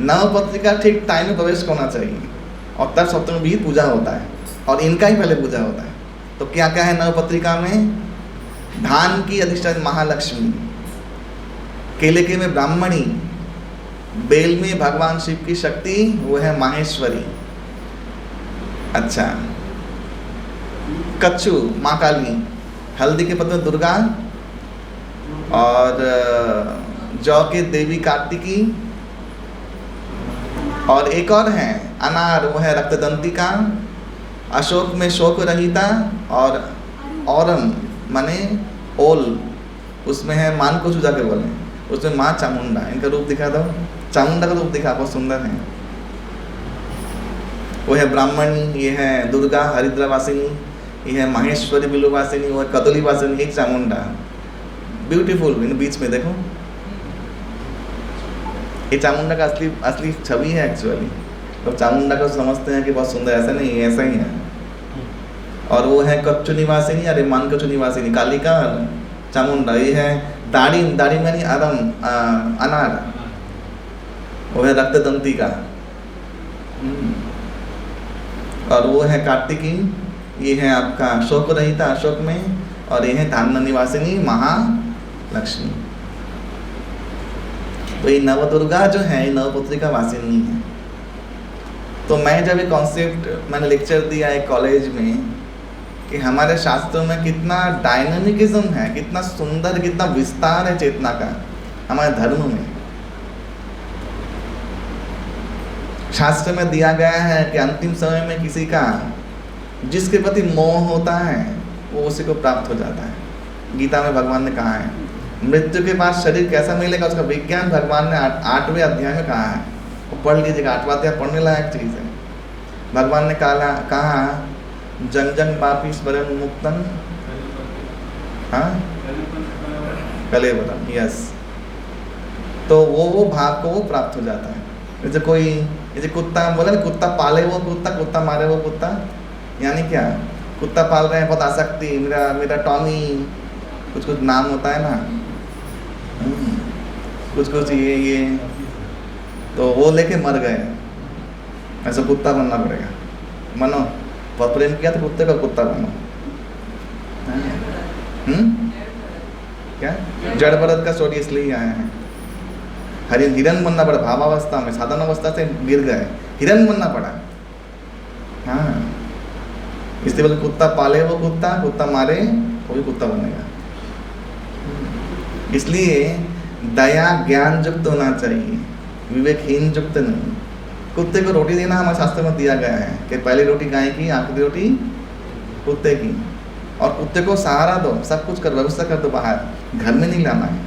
नवपत्रिका ठीक टाइम में प्रवेश होना चाहिए, और तब सप्तमी भी पूजा होता है, और इनका ही पहले पूजा होता है। तो क्या क्या है नवपत्रिका में? धान की अधिष्ठान महालक्ष्मी, केले में ब्राह्मणी, बेल में भगवान शिव की शक्ति वो है माहेश्वरी। अच्छा, कच्छु माँ काली, हल्दी के पत्ते में दुर्गा, और जौ के देवी कार्तिकी, और एक और है अनार, वो है रक्तदंतिका, अशोक में शोक रहिता, और औरम माने ओल, उसमें है मान को चूजा के बोले, उसमें माँ चामुंडा। इनका रूप दिखा दो, चामुंडा का रूप दिखा, बहुत सुंदर है। वो है ब्राह्मणी, ये है दुर्गा हरिद्रावासिनी, ये है माहेश्वरी बिलुवासिनी, वो है कदलीवासिनी, एक चामुंडा, ब्यूटीफुल। इन बीच में देखो, ये चामुंडा का असली छवि है एक्चुअली। तो चामुंडा को समझते हैं कि बहुत सुंदर, ऐसा नहीं है, ऐसा ही है। और वो है कच्चू निवासिनी, अरे मान कच्चू निवासिनी, कालिका चामुंडा। ये है दाढ़ी, दाढ़ी मानी आदम अनार, वो है रक्तदंती का। और वो है कार्तिकी, ये है आपका शोक रहिता अशोक में, और ये है धान्य निवासिनी महालक्ष्मी। तो ये नवदुर्गा जो है ये नवपुत्रिका वासिनी है। तो मैं जब ये कॉन्सेप्ट मैंने लेक्चर दिया एक कॉलेज में कि हमारे शास्त्रों में कितना डायनामिकिज्म है, कितना सुंदर, कितना विस्तार है चेतना का हमारे धर्म में। शास्त्र में दिया गया है कि अंतिम समय में किसी का जिसके प्रति मोह होता है वो उसी को प्राप्त हो जाता है। गीता में भगवान ने कहा है मृत्यु के बाद शरीर कैसा मिलेगा उसका विज्ञान भगवान ने 8वें अध्याय में कहा है। वो पढ़ लीजिएगा, 8वां अध्याय पढ़ने लायक चीज़ है। भगवान ने कहा जंग जंग पापी स्मरण मुक्तन, हाँ कलेवरम, यस। तो वो भाव को वो प्राप्त हो जाता है। जैसे कोई जैसे कुत्ता बोला ना, कुत्ता पाले वो कुत्ता, कुत्ता मारे वो कुत्ता, यानी क्या, कुत्ता पाल रहे हैं, बहुत आसक्ति, मेरा टॉमी, कुछ कुछ नाम होता है ना, कुछ कुछ ये तो वो लेके मर गए। ऐसा कुत्ता बनना पड़ेगा, मनो बहुत प्रेम किया तो कुत्ते का कुत्ता बनो। क्या जड़ भरत का स्टोरी इसलिए आया है। हिरन बनना पड़ा भावावस्था में, साधन अवस्था से गिर गए, हिरन बनना पड़ा। हाँ, इसलिए बोले कुत्ता पाले वो कुत्ता, कुत्ता मारे वो भी कुत्ता बनेगा। इसलिए दया ज्ञान युक्त होना चाहिए, विवेकहीन युक्त नहीं। कुत्ते को रोटी देना हमारे शास्त्र में दिया गया है कि पहली रोटी गाय की, आखिरी रोटी कुत्ते की। और कुत्ते को सहारा दो, सब कुछ कर, व्यवस्था कर दो, बाहर घर में नहीं लाना है।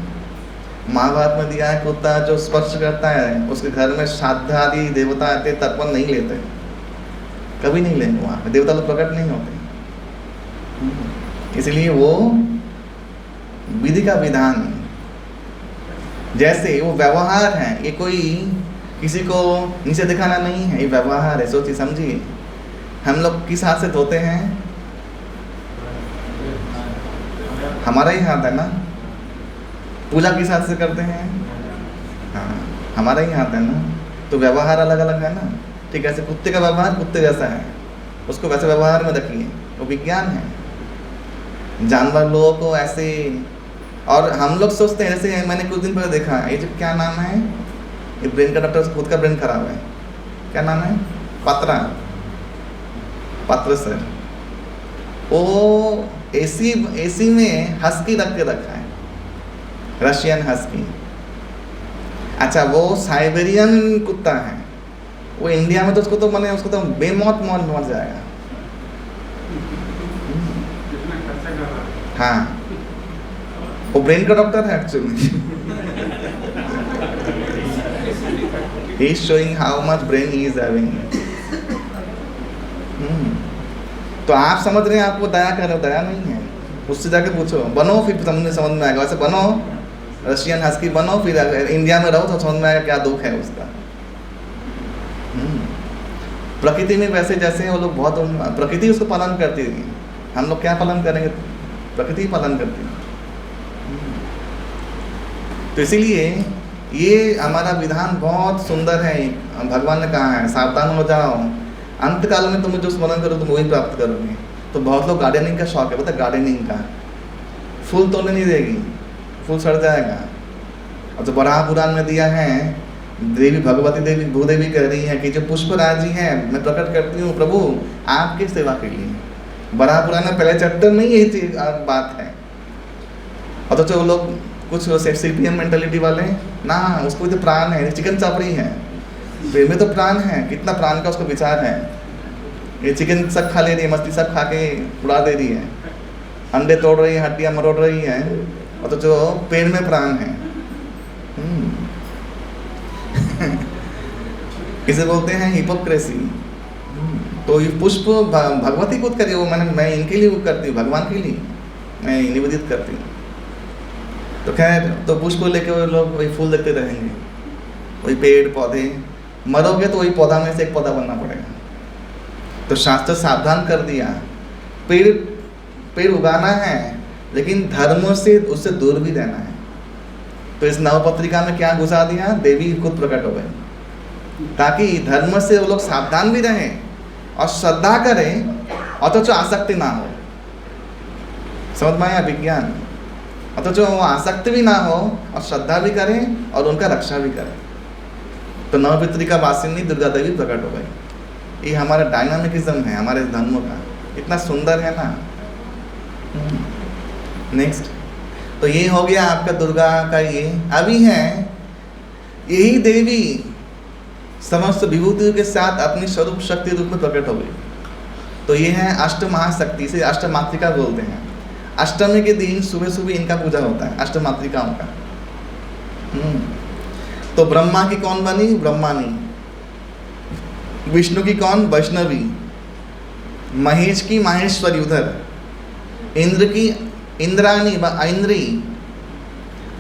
महाभारत में दिया है कुत्ता जो स्पर्श करता है उसके घर में श्राद्ध आदि देवता आते तर्पण नहीं लेते, कभी नहीं लेंगे, वहाँ पे देवता लोग प्रकट नहीं होते। इसलिए वो विधि का विधान, जैसे वो व्यवहार है, ये कोई किसी को नीचे दिखाना नहीं है, ये व्यवहार है। सोचिए समझिए, हम लोग किस हाथ से धोते हैं? हमारा ही हाथ है ना। पूजा किस हाथ से करते हैं? हाँ, हमारा ही हाथ है ना। तो व्यवहार अलग अलग है ना। ठीक है, ऐसे कुत्ते का व्यवहार कुत्ते जैसा है, उसको वैसे व्यवहार में रखिए, वो विज्ञान है। जानवर लोगों को ऐसे, और हम लोग सोचते हैं, जैसे मैंने कुछ दिन पहले देखा, ये जो क्या नाम है, ये ब्रेन का डॉक्टर, खुद का ब्रेन खराब है, क्या नाम है, पत्र सर, वो एसी में हस्की रख के रखा है, रशियन हस्की। अच्छा, वो साइबेरियन कुत्ता है, वो इंडिया में तो उसको तो मैंने उसको तो बेमौत मौत मर जाएगा। हाँ, वो ब्रेन का डॉक्टर है actually. he is showing how much brain he is having. तो आप समझ रहे हैं, आपको दया कर रहे हो, दया नहीं है। उससे जाके पूछो, बनो, फिर समझ में आएगा। वैसे बनो, रशियन हस्की बनो, फिर इंडिया में रहो तो समझ में आएगा क्या दुख है उसका। प्रकृति में वैसे जैसे वो लोग बहुत, प्रकृति उसको पालन करती है, हम लोग क्या पालन करेंगे? प्रकृति पालन करती है। तो इसीलिए ये हमारा विधान बहुत सुंदर है। भगवान ने कहा है सावधान हो जाओ, अंत काल में तुम जो स्मरण करो तुम वही प्राप्त करोगे। तो बहुत लोग गार्डनिंग का शौक है, पता है, गार्डनिंग का। फूल तोड़ने नहीं देगी, फूल सड़ जाएगा। और जो बराह पुराण में दिया है, देवी भगवती देवी भूदेवी कह रही है कि जो पुष्पराज जी हैं, मैं प्रकट करती हूँ प्रभु आपकी सेवा के लिए। बराह पुराण में पहले चैप्टर में यही चीज बात है। और तो वो लोग कुछ सीपीएम मेंटालिटी वाले ना, उसको भी तो प्राण है, चिकन चापड़ी है, पेड़ में तो प्राण है, कितना प्राण का उसको विचार है। ये चिकन सब खा ले रही है, मछली सब खा के उड़ा दे रही है, अंडे तोड़ रही है, हड्डियाँ मरोड़ रही है, और तो जो पेड़ में प्राण है। इसे बोलते हैं हिपोक्रेसी। तो ये पुष्प भगवती को करिए, वो मैं इनके लिए वो करती हूँ, भगवान के लिए मैं निवेदित करती हूँ। तो खैर, तो पुष्प को लेके वो लोग वही फूल देखते रहेंगे, वही पेड़ पौधे, मरोगे तो वही पौधा में से एक पौधा बनना पड़ेगा। तो शास्त्र सावधान कर दिया, पेड़ उगाना है लेकिन धर्म से उससे दूर भी रहना है। तो इस नवपत्रिका में क्या घुसा दिया, देवी खुद प्रकट हो गई, ताकि धर्म से वो लोग सावधान भी रहें और श्रद्धा करें, अथच आसक्ति ना हो। समझ में आया विज्ञान? अथच वो आसक्ति भी ना हो और श्रद्धा भी करें और उनका रक्षा भी करें। तो नवपत्रिका वासिनी दुर्गा देवी प्रकट हो गई। ये हमारा डायनामिकिज्म है हमारे धर्म का, इतना सुंदर है ना। नेक्स्ट, तो ये हो गया आपका दुर्गा का। ये अभी है, यही देवी समस्त विभूतियों के साथ अपनी स्वरूप शक्ति रूप में प्रकट हो गई। तो ये है अष्ट महाशक्ति, से अष्टमातृका बोलते हैं। अष्टमी के दिन सुबह सुबह इनका पूजा होता है, अष्टमातृकाओं का। तो ब्रह्मा की कौन बनी, ब्रह्मानी। विष्णु की कौन, वैष्णवी। महेश की माहेश्वरी उधर। इंद्र की इंद्राणी व ऐन्द्री।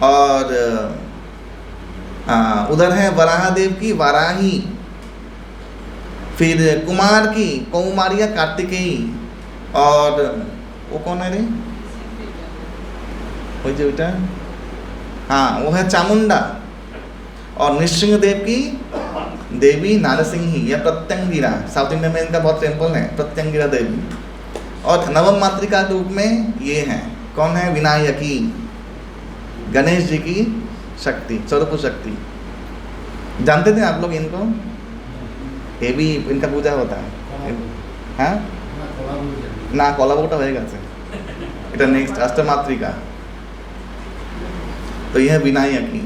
और उधर है वराहदेव की वाराही। फिर कुमार की कौमारिया कार्तिकेयी। और वो कौन है रे, वो जो बेटा, हाँ वो है चामुंडा। और नृसिंह देव की देवी नारसिंही या प्रत्यंगिरा। साउथ इंडिया में इनका बहुत टेम्पल है, प्रत्यंगिरा देवी। और नवम मातृका के रूप में ये है, कौन है, विनायकी, गणेश जी की शक्ति, स्वरूप शक्ति। जानते थे आप लोग इनको? ये भी इनका पूजा होता है। हाँ ना, कोलाबोटा होएगा से इटा नेक्स्ट अष्टमातृका। तो यह विनायकी।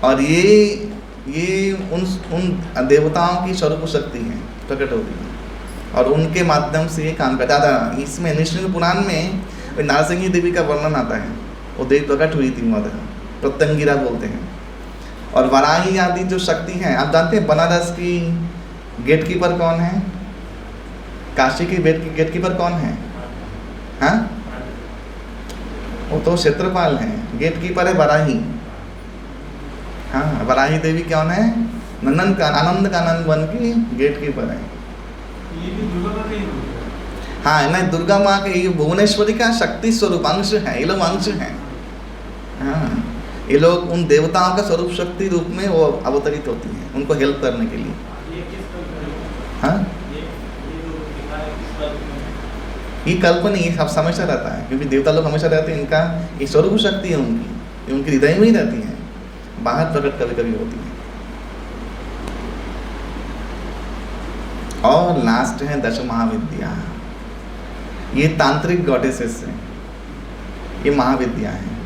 और ये उन देवताओं की स्वरूप शक्ति है, प्रकट होती है और उनके माध्यम से ये काम करता था। इसमें नृसिंह पुराण में नारसिंही देवी का वर्णन आता है, वो देवी प्रकट हुई थी वहाँ, प्रत्यंगिरा बोलते हैं। और वराही आदि जो शक्ति है, आप जानते हैं बनारस की गेटकीपर कौन है, काशी की गेटकीपर कौन है? हाँ, वो तो क्षेत्रपाल है, गेटकीपर है वराही। हाँ, वराही देवी कौन है, आनंद कानन वन की गेटकीपर है। हाँ नहीं, दुर्गा माँ के ये भुवनेश्वरी का शक्ति स्वरूप अंश है, ये लोग अंश हैं। हाँ, ये लोग उन देवताओं का स्वरूप शक्ति रूप में वो अवतरित होती हैं उनको हेल्प करने के लिए। हाँ, ये कल्पना, ये सब हमेशा रहता है, क्योंकि देवता लोग हमेशा रहते हैं, इनका ये स्वरूप शक्ति है उनकी, ये उनके हृदय में ही रहती है, बाहर प्रकट कभी कभी होती है। और लास्ट है दश महाविद्या। ये तांत्रिक गॉडेसेस हैं, ये महाविद्या है।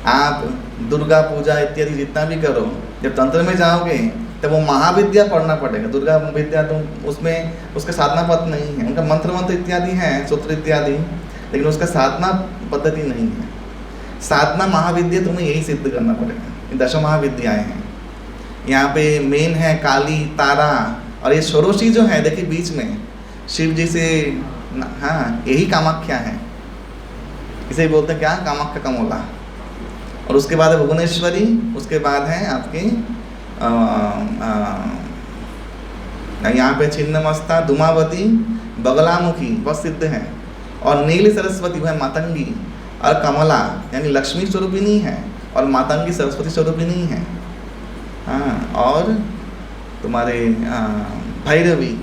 आप दुर्गा पूजा इत्यादि जितना भी करो, जब तंत्र में जाओगे तब वो महाविद्या पढ़ना पड़ेगा। दुर्गा विद्या तो उसमें उसका साधना पद नहीं है, उनका मंत्र इत्यादि हैं, सूत्र इत्यादि, लेकिन उसका साधना पद्धति नहीं है। साधना महाविद्या तुम्हें यही सिद्ध करना पड़ेगा। ये दश महाविद्याएँ हैं। यहाँ पे मेन है काली, तारा, और ये षोडशी जो है देखिए बीच में शिव जी से, हाँ यही कामाख्या है, इसे बोलते हैं क्या, कामाख्या कमोला। और उसके बाद है भुवनेश्वरी, उसके बाद है आपकी यहाँ पे छिन्नमस्ता, धूमावती, बगलामुखी बहुत सिद्ध है। और नील सरस्वती वह मातंगी, और कमला यानी लक्ष्मी स्वरूपिणी है, और मातंगी सरस्वती स्वरूपिणी है। हाँ, और तुम्हारे भैरवी,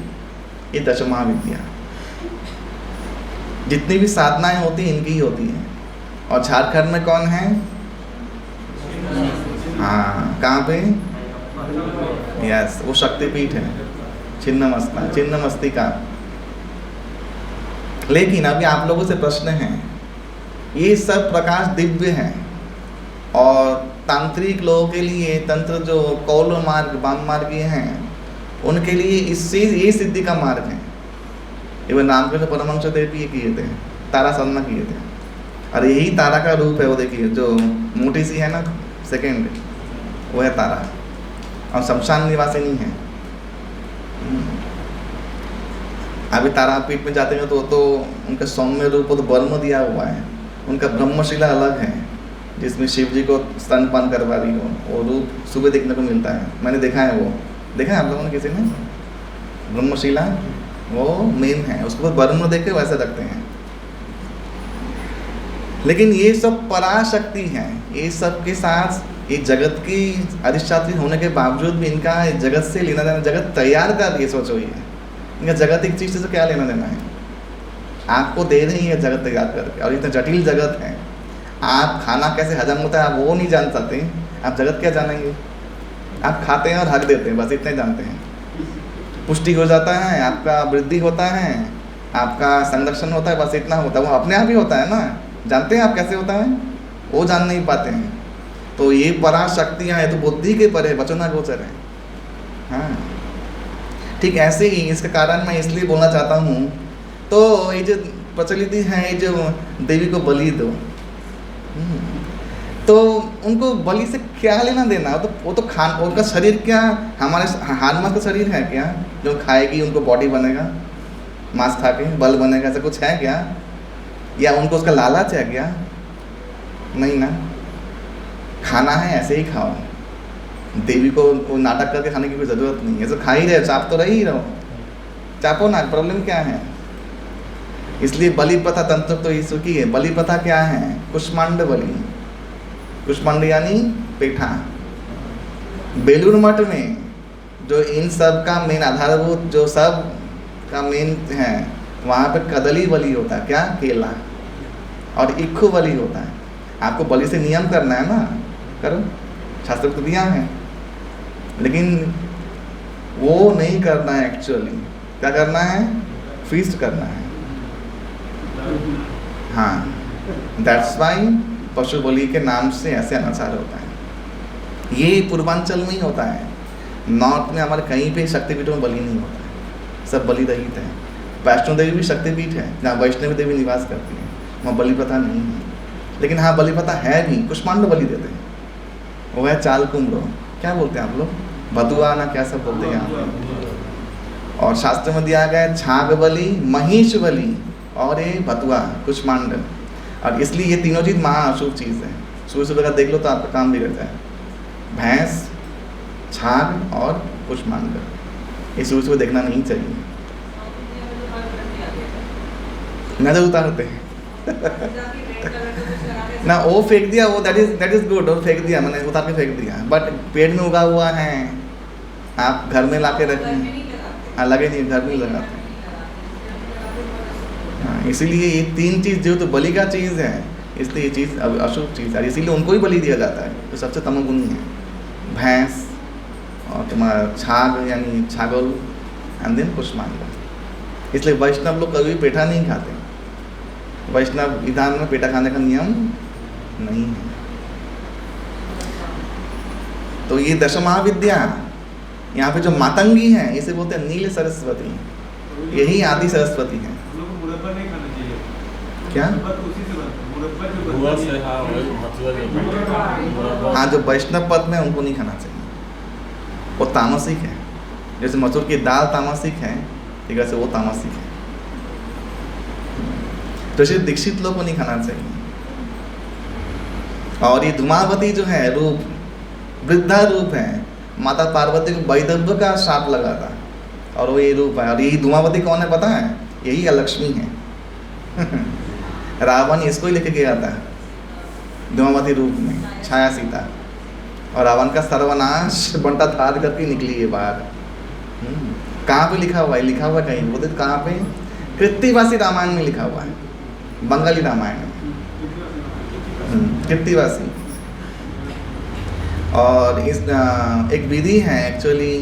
ये दश महाविद्या। जितनी भी साधनाएं होती हैं इनकी ही होती हैं। और झारखंड में कौन है? हाँ, कहाँ पे? यस, वो शक्तिपीठ है, छिन्नमस्ता, छिन्नमस्तिका। लेकिन अभी आप लोगों से प्रश्न है, ये सब प्रकाश दिव्य है और तांत्रिक लोगों के लिए, तंत्र जो कौल मार्ग वाम मार्गीय हैं उनके लिए इससे ये सिद्धि का मार्ग है। इवन रामकृष्ण परमहंस देव भी ये किए थे, तारा साधना किए थे। और यही तारा का रूप है, वो देखिए जो मोटी सी है ना सेकेंड, वो है तारा, और शमशान निवासिनी है। अभी तारापीठ में जाते हैं तो उनका सौम्य रूप तो बर्म दिया हुआ है, उनका ब्रह्मशिला अलग है जिसमें शिव जी को स्तनपान करवा रही हो, वो रूप सुबह देखने को मिलता है। मैंने देखा है, वो देखा है आप लोगों ने किसी ने? ब्रह्मशिला वो मेन है, उसको बर्म देख के वैसे रखते हैं। लेकिन ये सब पराशक्ति हैं, ये सब के साथ ये जगत की अधिष्ठात्री होने के बावजूद भी इनका जगत से लेना देना, जगत तैयार कर दिए। सोचो ये इनका जगत एक चीज़ से क्या लेना देना है? आपको दे रही है जगत तैयार करके, और इतना जटिल जगत है, आप खाना कैसे हजम होता है आप वो नहीं जान सकते, आप जगत क्या जानेंगे? आप खाते हैं और हक देते हैं, बस इतना ही जानते हैं। पुष्टि हो जाता है, आपका वृद्धि होता है, आपका संरक्षण होता है, बस इतना होता है। वो अपने आप ही होता है ना, जानते हैं आप कैसे होता है? वो जान नहीं पाते हैं। तो ये पराशक्तियाँ हैं तो बुद्धि के परे वचना गोचर है। हाँ, ठीक ऐसे ही इसका कारण मैं इसलिए बोलना चाहता हूँ, तो ये जो प्रचलित है, ये जो देवी को बलि दो, तो उनको बलि से क्या लेना देना? वो तो उनका शरीर क्या हमारे हार्मस का शरीर है क्या जो खाएगी उनको बॉडी बनेगा, मांस खा के बल बनेगा, ऐसा कुछ है क्या? या उनको उसका लालच है क्या? नहीं ना, खाना है ऐसे ही खाओ। देवी को वो नाटक करके खाने की कोई ज़रूरत नहीं है, ऐसे खा ही रहे, चाप तो रही ही रहो, चापो ना, प्रॉब्लम क्या है? इसलिए बलि प्रथा तंत्र तो यीशु की है। बलि प्रथा क्या है? कुष्मांड बलि, कुष्मांड यानी पेठा। बेलूर मठ में जो इन सब का मेन आधारभूत जो सब का मेन है, वहाँ पे कदली बलि होता है, क्या? केला। और इक्खु बलि होता है। आपको बलि से नियम करना है ना, करो, शास्त्र तो दिया है, लेकिन वो नहीं करना है। एक्चुअली क्या करना है? फीस्ट करना है। हाँ, दैट्स वाई पशु बलि के नाम से ऐसे अनाचार होता है। ये पूर्वांचल में ही होता है, नॉर्थ में हमारे कहीं पे शक्तिपीठों में बलि नहीं होता है, सब बलि रहित है। वैष्णो देवी भी शक्तिपीठ है जहाँ वैष्णवी देवी निवास करती है, वहाँ बलि प्रथा नहीं है। लेकिन हाँ, बलि प्रथा है भी, कुष्मांड बलि देते हैं, वो है चाल कुम्भ, क्या बोलते हैं आप लोग, भदुआ ना क्या सब बोलते हैं यहाँ पे। और शास्त्र में दिया गया है छाग बलि, महिष बलि और ये भदुआ, कुष्मांड। और इसलिए ये तीनों चीज़ महा अशुभ चीज़ है। सुबह सुबह का देख लो तो आपका काम बिगड़ जाए। भैंस, छाग और कुष्मांड, ये सुबह सुबह देखना नहीं चाहिए, नजर उतारते हैं ना, वो फेंक दिया, वो दैट इज गुड, और फेंक दिया, मैंने उतार के फेंक दिया। बट पेड़ में उगा हुआ है, आप घर में ला के रखें, हाँ लगे नहीं, घर में लगाते हैं। हाँ, इसीलिए ये तीन चीज़ जो तो बलि का चीज़ है, इसलिए ये चीज़ अब अशुभ चीज़ है, इसीलिए उनको ही बलि दिया जाता है तो सबसे तमोगुणी है। भैंस और तुम्हारा छाग यानी छागल एंड देन कुष्मांड। इसलिए वैष्णव लोग कभी पेठा नहीं खाते, वैष्णव विधान में पेठा खाने का नियम नहीं है। तो ये दशमहाविद्या, यहाँ पे जो मातंगी है इसे बोलते हैं नील सरस्वती, यही आदि सरस्वती है। क्या? हाँ, जो वैष्णव पद में उनको नहीं खाना चाहिए, वो तामसिक है। जैसे मसूर की दाल तामसिक है, ठीक है, वो तामसिक है। तो सिर्फ दीक्षित लोग को नहीं खाना चाहिए। और ये धूमावती जो है रूप, वृद्धा रूप है, माता पार्वती को वैदव्य का शाप लगा था और वो ये रूप है। और यही धूमावती कौन है पता है? यही लक्ष्मी है। रावण इसको ही लेके गया था धूमावती रूप में, छाया सीता, और रावण का सर्वनाश बंटा थार करके निकली है बाहर। कहाँ पे लिखा हुआ है? लिखा हुआ कहीं बोलते कहाँ पे? कृत्तिवासी रामायण में लिखा हुआ है। बंगाली रामायण है, कृत्तिवासी। और इस एक विधि है एक्चुअली,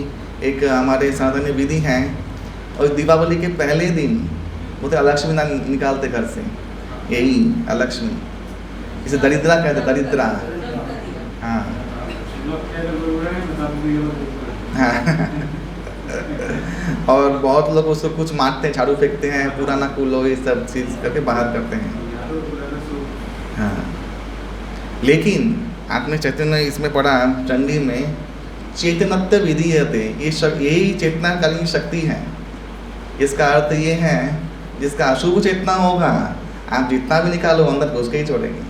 एक हमारे सनातन में विधि है, और दीपावली के पहले दिन वो तो अलक्ष्मी ना निकालते घर से, यही अलक्ष्मी, इसे दरिद्रा कहते, दरिद्रा। हाँ हाँ और बहुत लोग उसको कुछ मारते हैं, झाड़ू फेंकते हैं, पुराना कूलो ये सब चीज़ करके बाहर करते हैं। हाँ लेकिन आपने चैतन्य इसमें पढ़ा चंडी में चेतनत्व विधि है, यही चेतनाकालीन शक्ति है। इसका अर्थ ये है जिसका अशुभ चेतना होगा आप जितना भी निकालो अंदर घुस के ही छोड़ेगी,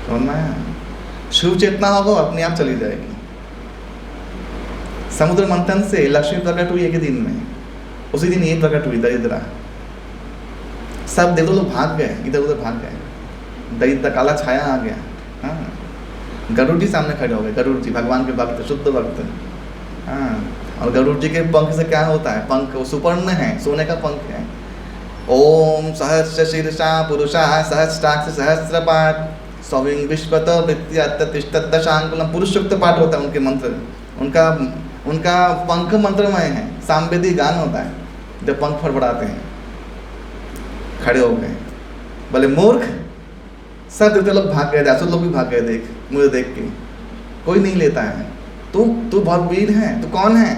समझ में आया? शुभ चेतना होगा अपने आप चली जाएगी। समुद्र मंथन से लक्ष्मी प्रकट हुई एक ही दिन में, उसी दिन ये प्रकट हुई दरिद्रा। सब देवता लोग भाग गए, इधर उधर भाग गए, दरिद्र काला छाया आ गया। हाँ गरुड़ जी सामने खड़े हो गए, गरुड़ जी भगवान के भक्त, शुद्ध भक्त। हाँ और गरुड़ जी के पंख से क्या होता है? पंख सुपर्ण है, सोने का पंख है। ओम सहस्र शीर्षा पुरुषा सहस्राक्ष सहस्रपाठ सौविंग विश्वत वृत्तिष्ठत दशांकुलम, पुरुष शुक्त पाठ होता है उनके मंत्र, उनका पंख मंत्रमय है, सामवेदी गान होता है जब पंख फड़फड़ाते हैं। खड़े हो गए, बोले मूर्ख, सब देवता लोग भाग गए, असुर लोग भी भाग गए, देख मुझे देख के कोई नहीं लेता है। तू बहुत वीर है, तू कौन है?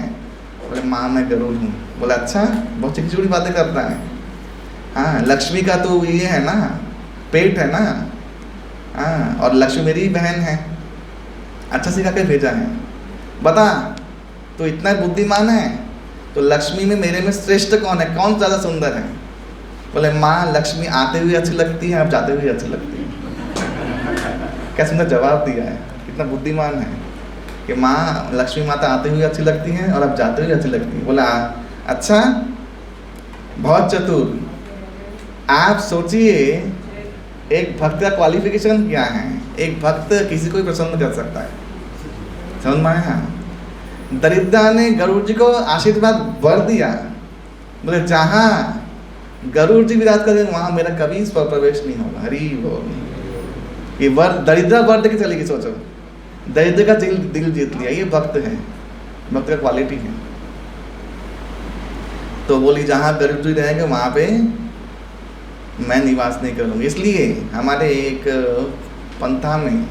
बोले माँ मैं गरुड़ हूँ। बोला अच्छा, बहुत चिकनी चुड़ी बातें करता है। हाँ लक्ष्मी का तो ये है ना, पेट है ना। हाँ और लक्ष्मी मेरी बहन है, अच्छा सिखा के भेजा है। बता तो इतना बुद्धिमान है तो लक्ष्मी में मेरे में श्रेष्ठ कौन है, कौन ज़्यादा सुंदर है? बोले माँ लक्ष्मी आते हुए अच्छी लगती है, अब जाते हुए अच्छी लगती है। क्या सुंदर जवाब दिया है, कितना बुद्धिमान है कि माँ लक्ष्मी माता आते हुए अच्छी लगती हैं और अब जाते हुए अच्छी लगती है। बोला अच्छा, बहुत चतुर। आप सोचिए एक भक्त का क्वालिफिकेशन क्या है? एक भक्त किसी को भी प्रसन्न कर सकता है, समझ में आया? दरिद्रा ने गरुड़ जी को आशीर्वाद वर दिया, बोले जहाँ गरुड़ जी विराज करेंगे वहाँ मेरा कभी प्रवेश नहीं होगा। हरी बोल। ये वर दरिद्रा वर देके चलेगी, सोचो दरिद्र का दिल जीत लिया, ये भक्त है, भक्त का क्वालिटी है। तो बोली जहाँ गरुड़ जी रहेंगे वहाँ पे मैं निवास नहीं करूँगी। इसलिए हमारे एक पंथा में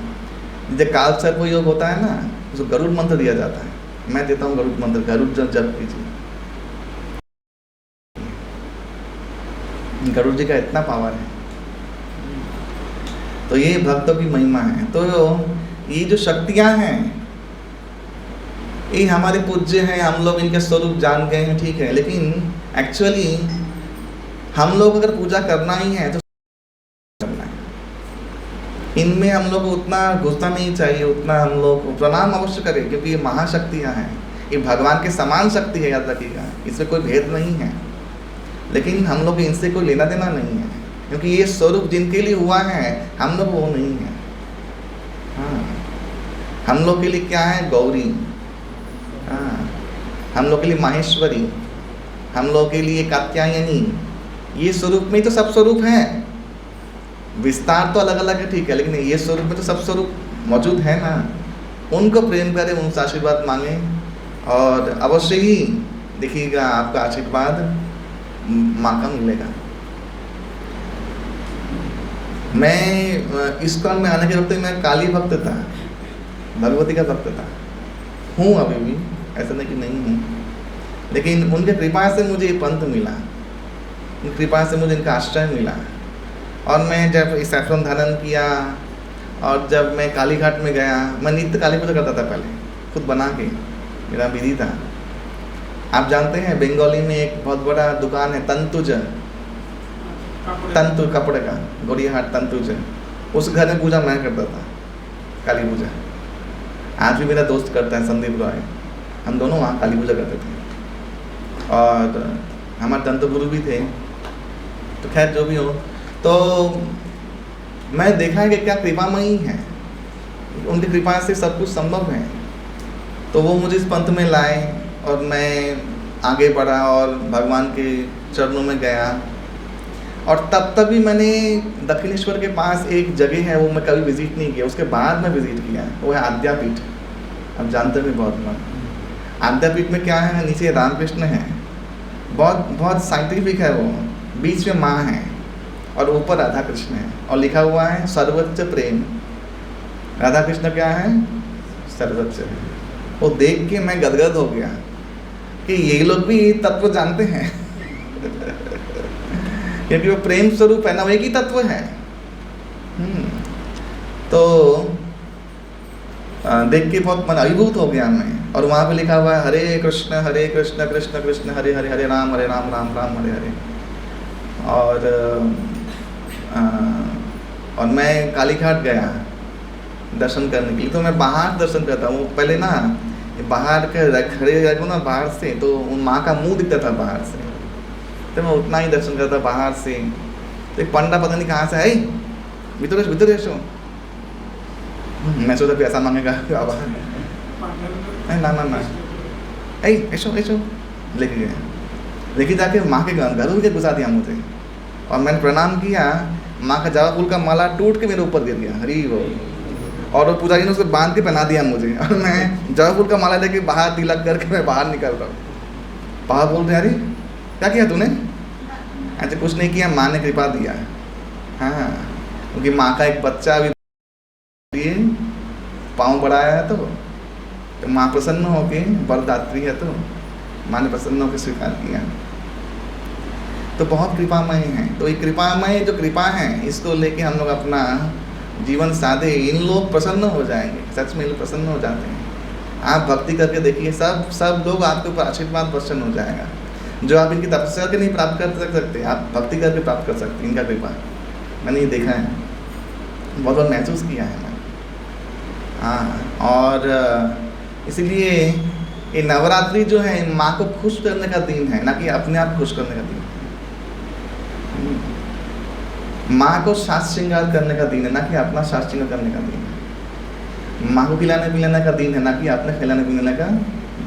जब काल सर्प योग होता है ना, उसको गरुड़ मंत्र दिया जाता है। मैं देता हूँ गरुड़ मंत्र, गरुड़ जप कीजिए। गरुड़ जी का इतना पावर है। तो ये भक्तों की महिमा है। तो ये जो शक्तियाँ हैं ये हमारे पूज्य हैं, हम लोग इनके स्वरूप जान गए हैं, ठीक है। लेकिन एक्चुअली हम लोग अगर पूजा करना ही है तो करना है, इनमें हम लोग को उतना घुसना नहीं चाहिए, उतना हम लोग प्रणाम अवश्य करें क्योंकि ये महाशक्तियाँ हैं, ये भगवान के समान शक्ति है, याद रखिएगा, इसमें कोई भेद नहीं है। लेकिन हम लोग इनसे कोई लेना देना नहीं है क्योंकि ये स्वरूप जिनके लिए हुआ है हम लोग वो नहीं है। हाँ हम लोग के लिए क्या है? गौरी। हाँ हम लोग के लिए माहेश्वरी, हम लोग के लिए कात्यायनी। ये स्वरूप में तो सब स्वरूप हैं, विस्तार तो अलग अलग है, ठीक है, लेकिन ये स्वरूप में तो सब स्वरूप मौजूद है ना। उनको प्रेम करें, उनसे आशीर्वाद मांगें और अवश्य ही देखिएगा आपका आशीर्वाद माँ का मिलेगा। मैं इस्कॉन में आने के वक्त मैं काली भक्त था, भगवती का भक्त था, हूँ अभी भी, ऐसा नहीं कि नहीं हूँ, लेकिन उनके कृपा से मुझे ये पंथ मिला, उनकी कृपा से मुझे इनका आश्रय मिला। और मैं जब सैफरन धारण किया और जब मैं काली घाट में गया, मैं नित्य काली पूजा करता था पहले, खुद बना के, मेरा विधि था। आप जानते हैं बंगाली में एक बहुत बड़ा दुकान है तंतुज, तंतु कपड़े का, गोड़ियाहाट तंतुज, उस घर में पूजा मैं करता था, काली पूजा। आज भी मेरा दोस्त करता है संदीप रॉय, हम दोनों वहाँ काली पूजा करते थे और हमारे तंतु गुरु भी थे। तो खैर जो भी हो, तो मैं देखा है कि क्या कृपामयी है, उनकी कृपा से सब कुछ संभव है। तो वो मुझे इस पंथ में लाए और मैं आगे बढ़ा और भगवान के चरणों में गया। और तब तक भी मैंने दक्षिणेश्वर के पास एक जगह है, वो मैं कभी विजिट नहीं किया, उसके बाद मैं विजिट किया, वो है आद्यापीठ। अब जानते भी बहुत लोग। आद्यापीठ में क्या है, नीचे रामकृष्ण है, बहुत बहुत साइंटिफिक है वो, बीच में माँ है और ऊपर राधा कृष्ण है, और लिखा हुआ है सर्वोच्च प्रेम। राधा कृष्ण क्या है, सर्वोच्च है। वो देख के मैं गदगद हो गया कि ये लोग भी ये तत्व जानते हैं क्योंकि वो प्रेम स्वरूप है ना, वो एक ही तत्व है। तो देख के बहुत मन अभिभूत हो गया मैं। और वहाँ पे लिखा हुआ है हरे कृष्ण कृष्ण कृष्ण हरे हरे, हरे राम राम राम हरे हरे। और मैं कालीघाट गया दर्शन करने के लिए, तो मैं बाहर दर्शन करता हूँ। पहले ना बाहर के खड़े रहूँ ना बाहर से, तो उन माँ का मुंह दिखता था बाहर से, तो मैं उतना ही दर्शन करता बाहर से। तो एक पंडा पता नहीं कहाँ से है, भीतर ऐसो, मैं सोचा पैसा मांगेगा बाबा, ना ऐसो लेके गया, लेके जाके माँ के घर के घुसा दिया मुझे। और मैंने प्रणाम किया, माँ का जवा फूल का माला टूट के मेरे ऊपर गिर गया, हरी वो। और वो पुजारी ने उसको बांध के पहना दिया मुझे, और मैं जवा फूल का माला लेके बाहर तिलक करके मैं बाहर निकल रहा हूँ। बाहर बोल रहे अरे क्या किया तूने? ऐसे कुछ नहीं किया, माँ ने कृपा दिया। हाँ, क्योंकि माँ का एक बच्चा अभी पाँव बढ़ाया है, तो माँ प्रसन्न होके वरदात्री है, तो माँ ने प्रसन्न होकर स्वीकार किया। तो बहुत कृपामय है। तो ये कृपामय जो कृपा है, इसको लेके हम लोग अपना जीवन साधे, इन लोग प्रसन्न हो जाएंगे, सच में लोग प्रसन्न हो जाते हैं। आप भक्ति करके देखिए, सब लोग आपके ऊपर आशीर्वाद वर्षण हो जाएगा। जो आप इनकी तपस्या के नहीं प्राप्त कर सकते, आप भक्ति करके प्राप्त कर सकते हैं इनका कृपा। मैंने ये देखा है, बहुत महसूस किया है मैंने। हाँ, और इसीलिए ये नवरात्रि जो है माँ को खुश करने का दिन है, ना कि अपने आप खुश करने का दिन है। माँ को साज श्रृंगार करने का दिन है, ना कि अपना साज श्रृंगार करने का दिन है। माँ को खिलाने पिलाने का दिन है, ना कि अपने खिलाने पिलाने का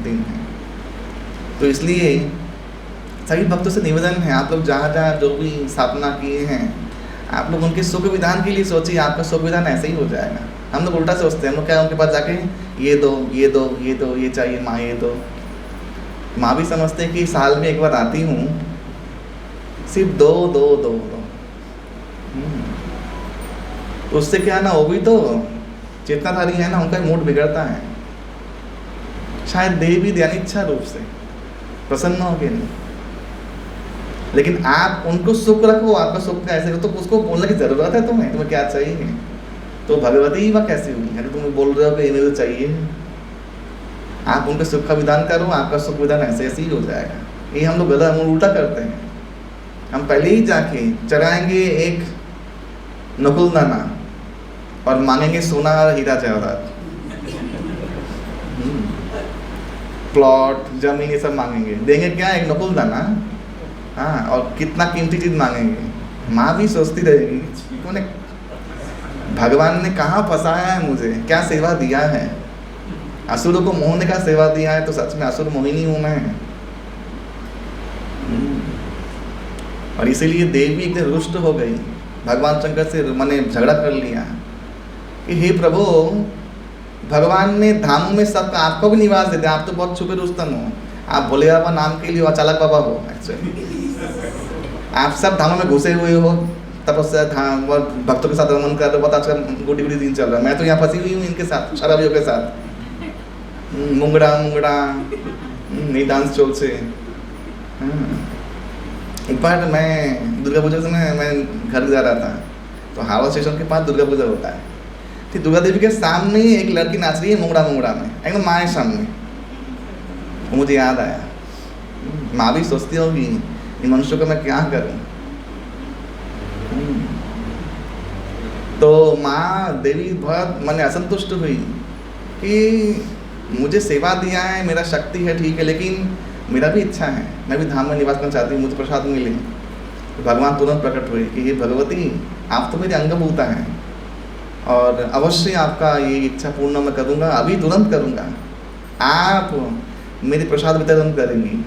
दिन है। तो इसलिए सभी भक्तों से निवेदन है, आप लोग जहाँ जहाँ जो भी स्थापना किए हैं, आप लोग उनके सुख विधान के लिए सोचिए, आपका सुख विधान ऐसे ही हो जाएगा। हम लोग उल्टा सोचते हैं, हम लोग क्या उनके पास जाके ये दो ये दो ये दो, ये चाहिए माँ ये दो। माँ भी समझते हैं कि साल में एक बार आती हूँ, सिर्फ दो दो दो दो। उससे क्या ना, वो भी तो चेतनाधारी है ना, उनका मूड बिगड़ता है। शायद दे भी दे अनिच्छा रूप से, प्रसन्न हो गए नहीं। लेकिन आप उनको सुख रखो, आपका सुख कैसे हो, तो उसको बोलने की जरूरत है तुम्हें क्या चाहिए। तो भगवती वह कैसी हुई है, तुम बोल रहे हो कि ये मुझे चाहिए। आप उनके सुख का विधान करो, आपका सुख विधान ऐसे ऐसे ही हो जाएगा। ये हम लोग गलत, हम उल्टा करते हैं। हम पहले ही जाके चढ़ाएंगे एक नकुलदाना और मांगेंगे सोना और हीरा जवाहरात, प्लॉट जमीन ये सब मांगेंगे। देंगे क्या, एक नकुलदाना। हाँ, और कितना कीमती चीज मांगेंगे। माँ भी सोचती रहेगी तूने, भगवान ने कहाँ फंसाया है मुझे, क्या सेवा दिया है। असुरों को मोहने का सेवा दिया है, तो सच में असुर मोहिनी हूँ मैं। और इसीलिए देवी एक दिन रुष्ट हो गई, भगवान शंकर से मैंने झगड़ा कर लिया कि हे प्रभु, भगवान ने धामों में सबका आपको भी निवास देते, आप तो बहुत छुपे रुस्तम हो। आप भोले बाबा नाम के लिए अचालक बाबा हो। एक्चुअली आप सब धामों में घुसे हुए हो, तपस्या धाम और भक्तों के साथ रमन कर रहे हो। बहुत आजकल गुडी गुडी दिन चल रहा है, मैं तो यहाँ फंसी हुई हूँ इनके साथ, शराबियों के साथ। मुंगड़ा नहीं डांस चोल से। एक बार मैं दुर्गा पूजा से मैं घर जा रहा था, तो हावड़ा स्टेशन के पास दुर्गा पूजा होता है। फिर दुर्गा देवी के सामने एक लड़की नाच रही है मुंगड़ा में, एकदम माँ सामने। वो मुझे याद आया, माँ भी सोचती होगी इन मनुष्यों को मैं क्या करूं। तो माँ देवी बहुत मन असंतुष्ट हुई कि मुझे सेवा दिया है, मेरा शक्ति है ठीक है, लेकिन मेरा भी इच्छा है, मैं भी धाम में निवास करना चाहती हूँ, मुझे प्रसाद मिले। तो भगवान तुरंत प्रकट हुए कि हे भगवती, आप तो मेरे अंगभूता हैं और अवश्य आपका ये इच्छा पूर्ण मैं करूँगा, अभी तुरंत करूँगा। आप मेरे प्रसाद वितरण करेंगी,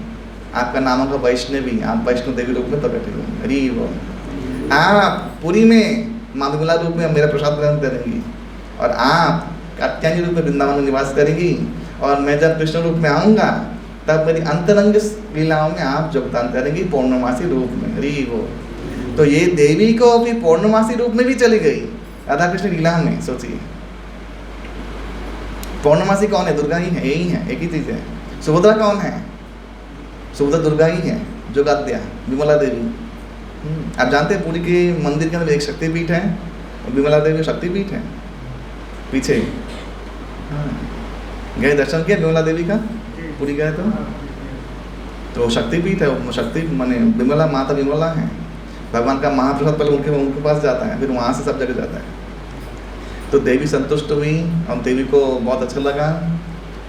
आपका नाम का वैष्णवी, आप वैष्णो देवी रूप में प्रकट हुए। हरी वो आप पुरी में माँ विमला रूप में मेरा प्रसाद ग्रहण करेंगी, और आप कात्यायनी रूप में वृंदावन में निवास करेंगी, और मैं जब कृष्ण रूप में आऊँगा तब मेरी अंतरंग लीलाओं में आप योगदान करेंगी पौर्णमासी रूप में। हरि वो तो ये देवी को अभी पौर्णमासी रूप में भी चली गई राधा कृष्ण लीला में। सोचिए पौर्णमासी कौन है? दुर्गा ही है, यही है, एक ही चीज़ है। सुभद्रा कौन है? सुभद्रा दुर्गा ही है, जोगाद्या विमला देवी। आप जानते हैं पूरी के मंदिर के अंदर एक शक्तिपीठ है, और विमला देवी शक्तिपीठ है पीछे। गए दर्शन किया विमला देवी का? पूरी गए तो शक्तिपीठ है, शक्ति माने विमला माता विमला है। भगवान का महाप्रसाद पहले उनके पास जाता है, फिर वहाँ से सब जगह जाता है। तो देवी संतुष्ट हुई और देवी को बहुत अच्छा लगा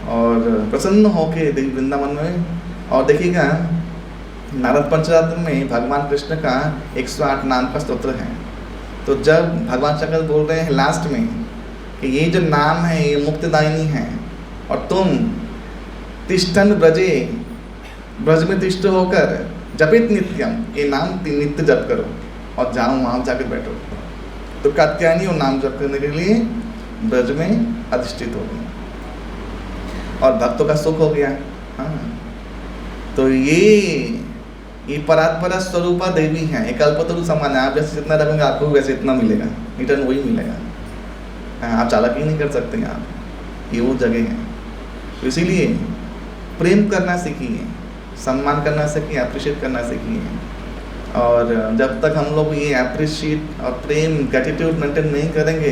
और प्रसन्न होके देवी वृंदावन में। और देखिएगा नारद पंचरात्र में भगवान कृष्ण का 108 नाम का स्तोत्र है। तो जब भगवान शंकर बोल रहे हैं लास्ट में कि ये जो नाम है ये मुक्तिदायिनी है, और तुम तिष्ठन ब्रजे, ब्रज में तिष्ठ होकर जपित नित्यम, ये नाम नित्य जप करो और जाओ वहाँ जाकर बैठो। तो कात्यायनी और नाम जप करने के लिए ब्रज में अधिष्ठित हो गई और भक्तों का सुख हो गया। हाँ, तो ये परात्परा स्वरूपा देवी है, एक कल्पतरु समान है। आप जैसे जितना रखोगे आपको वैसे इतना मिलेगा, रिटर्न वही मिलेगा। हाँ, आप चालाकी नहीं कर सकते आप, ये वो जगह है। तो इसीलिए प्रेम करना सीखिए, सम्मान करना सीखिए, अप्रिशिएट करना सीखिए। और जब तक हम लोग ये अप्रिशिएट और प्रेम ग्रेटिट्यूड मेंटेन नहीं करेंगे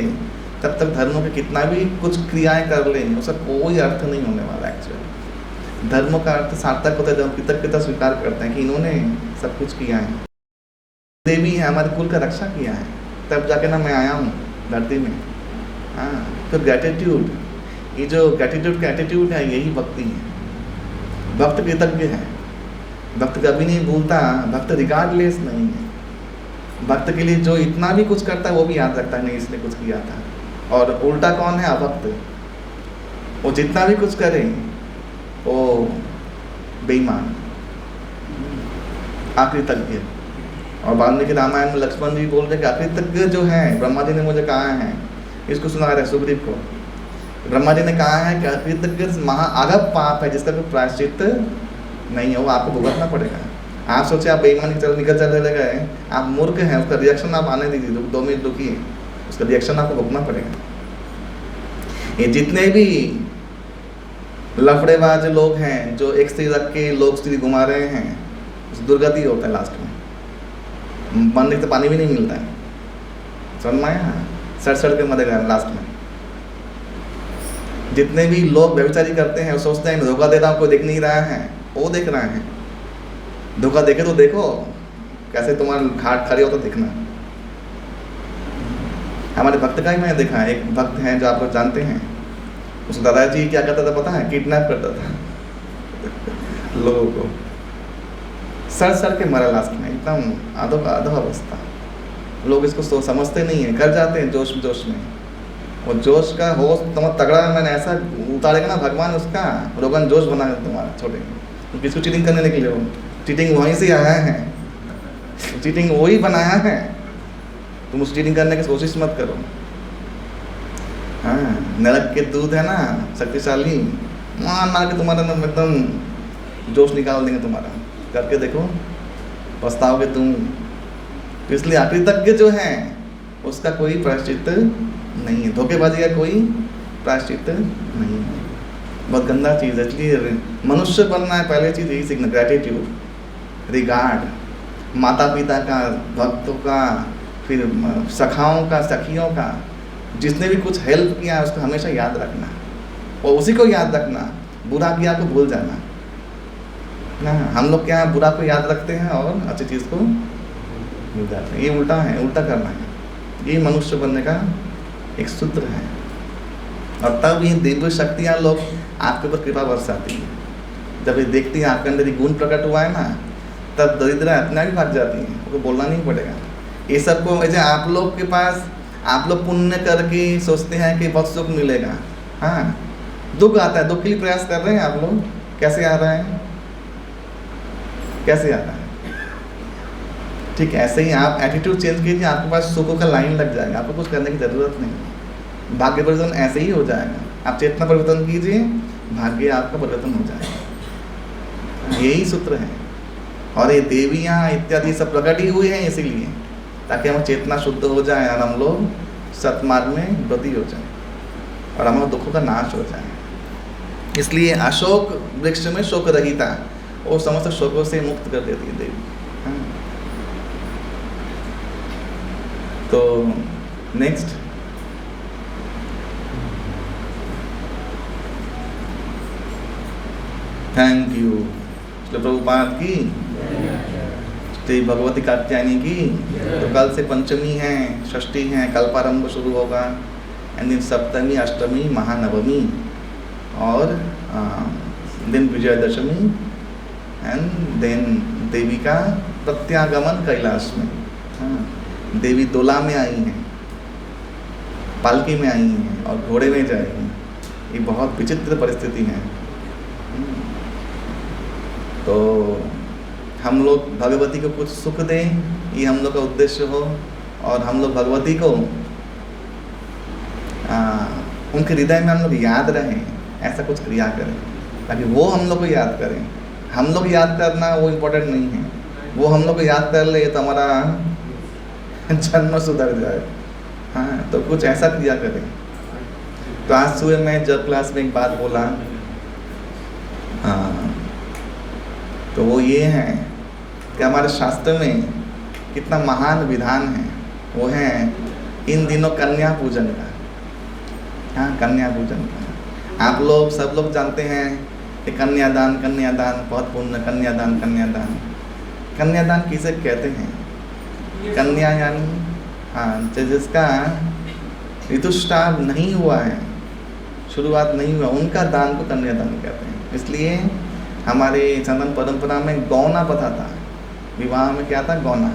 तब तक धर्मों के कितना भी कुछ क्रियाएं कर लें उसका कोई अर्थ नहीं होने वाला। एक्चुअली धर्मों का अर्थ सार्थक होता है जब कृतज्ञता स्वीकार करते हैं कि इन्होंने सब कुछ किया है, देवी है, हमारे कुल का रक्षा किया है, तब जाके ना मैं आया हूँ धरती में। हाँ, तो ग्रेटिट्यूड, ये जो ग्रेटिट्यूड का एटीट्यूड है यही भक्ति है। भक्त कृतज्ञ है, भक्त कभी नहीं भूलता, भक्त रिगार्डलेस नहीं है। भक्त के लिए जो इतना भी कुछ करता है वो भी याद रखता है, नहीं इसने कुछ किया था। और उल्टा कौन है? अभक्त। वो जितना भी कुछ करे वो बेईमान, अकृतज्ञ। और वाल्मीकि रामायण में लक्ष्मण जी बोल रहे कि अकृतज्ञ जो है, ब्रह्मा जी ने मुझे कहा है, इसको सुना रहे सुग्रीव को। ब्रह्मा जी ने कहा है कि अकृतज्ञ महाअगम पाप है जिसका कोई प्रायश्चित नहीं है, वो आपको भुगतना पड़ेगा। आप सोचे आप बेईमान की तरफ निकल चले गए, आप मूर्ख हैं, उसका रिएक्शन आप आने दीजिए, 2 मिनट रुकिए, उसका रिएक्शन आपको भुगतना पड़ेगा। ये जितने भी लफड़ेबाज लोग हैं जो एक स्त्री रख के लोग स्त्री घुमा रहे हैं, उस दुर्गति होता है लास्ट में, मरने से पानी भी नहीं मिलता है, समझ में आया? सड़ के मरेगा लास्ट में। जितने भी लोग व्यभिचारी करते हैं वो सोचते हैं धोखा दे रहा हूँ, कोई देख नहीं रहा है, वो देख रहा है। धोखा देखे तो देखो, कैसे तुम्हारा घाट खड़े हो तो देखना। हमारे भक्त का ही मैंने देखा है, एक भक्त हैं जो आप लोग जानते हैं, उस दादाजी क्या करता था पता है? किडनैप करता था लोगों को, सड़ के मरा लास्ट में, एकदम आधो अवस्था। लोग इसको समझते नहीं है, कर जाते हैं जोश में। वो जोश का होश तुम्हारा तगड़ा मैंने ऐसा उतारेगा ना भगवान, उसका रोगन जोश बना तुम्हारा छोटे। तो किसको चीटिंग करने निकले हो? चीटिंग वहीं से आया है, चीटिंग वही बनाया है, तुम उस चीटिंग करने की कोशिश मत करो। हाँ, नरक के दूध है ना शक्तिशाली, मार के तुम्हारे अंदर एकदम जोश निकाल देंगे तुम्हारा, करके देखो पछताओगे तुम। तो इसलिए अकृतज्ञ जो है उसका कोई प्रायश्चित नहीं है, धोखेबाजी का कोई प्रायश्चित नहीं है, बहुत गंदा चीज़ है। इसलिए मनुष्य बनना है पहले चीज़ यही सीखना, ग्रेटिट्यूड, रिगार्ड, माता पिता का, भक्तों का, फिर सखाओं का, सखियों का, जिसने भी कुछ हेल्प किया है उसको हमेशा याद रखना, और उसी को याद रखना, बुरा किया को भूल जाना ना। हम लोग क्या है, बुरा को याद रखते हैं और अच्छी चीज़ को भूल जाते हैं। ये उल्टा है, उल्टा करना है। ये मनुष्य बनने का एक सूत्र है। और तब ये दिव्य शक्तियाँ लोग आपके ऊपर कृपा बरसाती है। जब ये देखती हैं आपके अंदर ये गुण प्रकट हुआ है ना, तब दरिद्र अपने भी भाग जाती हैं, उनको बोलना नहीं पड़ेगा। ये सबको वैसे आप लोग के पास, आप लोग पुण्य करके सोचते हैं कि बहुत सुख मिलेगा। हाँ, दुख आता है, दुख के लिए प्रयास कर रहे हैं आप लोग, कैसे आ रहा है? कैसे आ रहा है? ठीक है, ऐसे ही आप एटीट्यूड चेंज कीजिए, आपके पास सुखों का लाइन लग जाएगा, आपको कुछ करने की ज़रूरत नहीं। भाग्य परिवर्तन ऐसे ही हो जाएगा। आप चेतना परिवर्तन कीजिए, भाग्य आपका परिवर्तन हो जाएगा। यही सूत्र है। और ये देवियाँ इत्यादि सब प्रकट ही हुई हैं इसीलिए, ताकि हम चेतना शुद्ध हो जाए और हम लोग सतमार्ग में गति हो जाए और हमारे दुखों का नाश हो जाए। इसलिए अशोक वृक्ष में शोक रहिता, वो समस्त शोकों से मुक्त कर देती है देवी। हाँ। तो next, thank you. Shri Prabhupada की, श्री भगवती कात्यायनी की। तो कल से पंचमी है, षष्ठी है, कल्पारंभ शुरू होगा, एंड दिन सप्तमी, अष्टमी, महानवमी और दिन विजयदशमी, एंड देन देवी का प्रत्यागमन कैलाश में। हाँ, देवी दोला में आई हैं, पालकी में आई हैं और घोड़े में जाएगी। ये बहुत विचित्र परिस्थिति है। तो हम लोग भगवती को कुछ सुख दें, ये हम लोग का उद्देश्य हो, और हम लोग भगवती को उनके हृदय में हम लोग याद रहें, ऐसा कुछ क्रिया करें ताकि वो हम लोग को याद करें। हम लोग याद करना वो इम्पोर्टेंट नहीं है, वो हम लोग को याद कर ले तो हमारा जन्म सुधर जाए। हाँ, तो कुछ ऐसा क्रिया करें। तो आज सुबह मैं जब क्लास में एक बात बोला, हाँ, तो वो ये है कि हमारे शास्त्र में कितना महान विधान है। वो है इन दिनों कन्या पूजन का। हाँ, कन्या पूजन का आप लोग सब लोग जानते हैं कि कन्यादान बहुत पुण्य। कन्यादान कन्यादान किसे कहते हैं? कन्या यानी हाँ, जिसका ऋतुस्राव नहीं हुआ है, शुरुआत नहीं हुआ, उनका दान को कन्यादान कहते हैं। इसलिए हमारे सनातन परंपरा में गौना प्रथा था। विवाह में क्या था? गौना।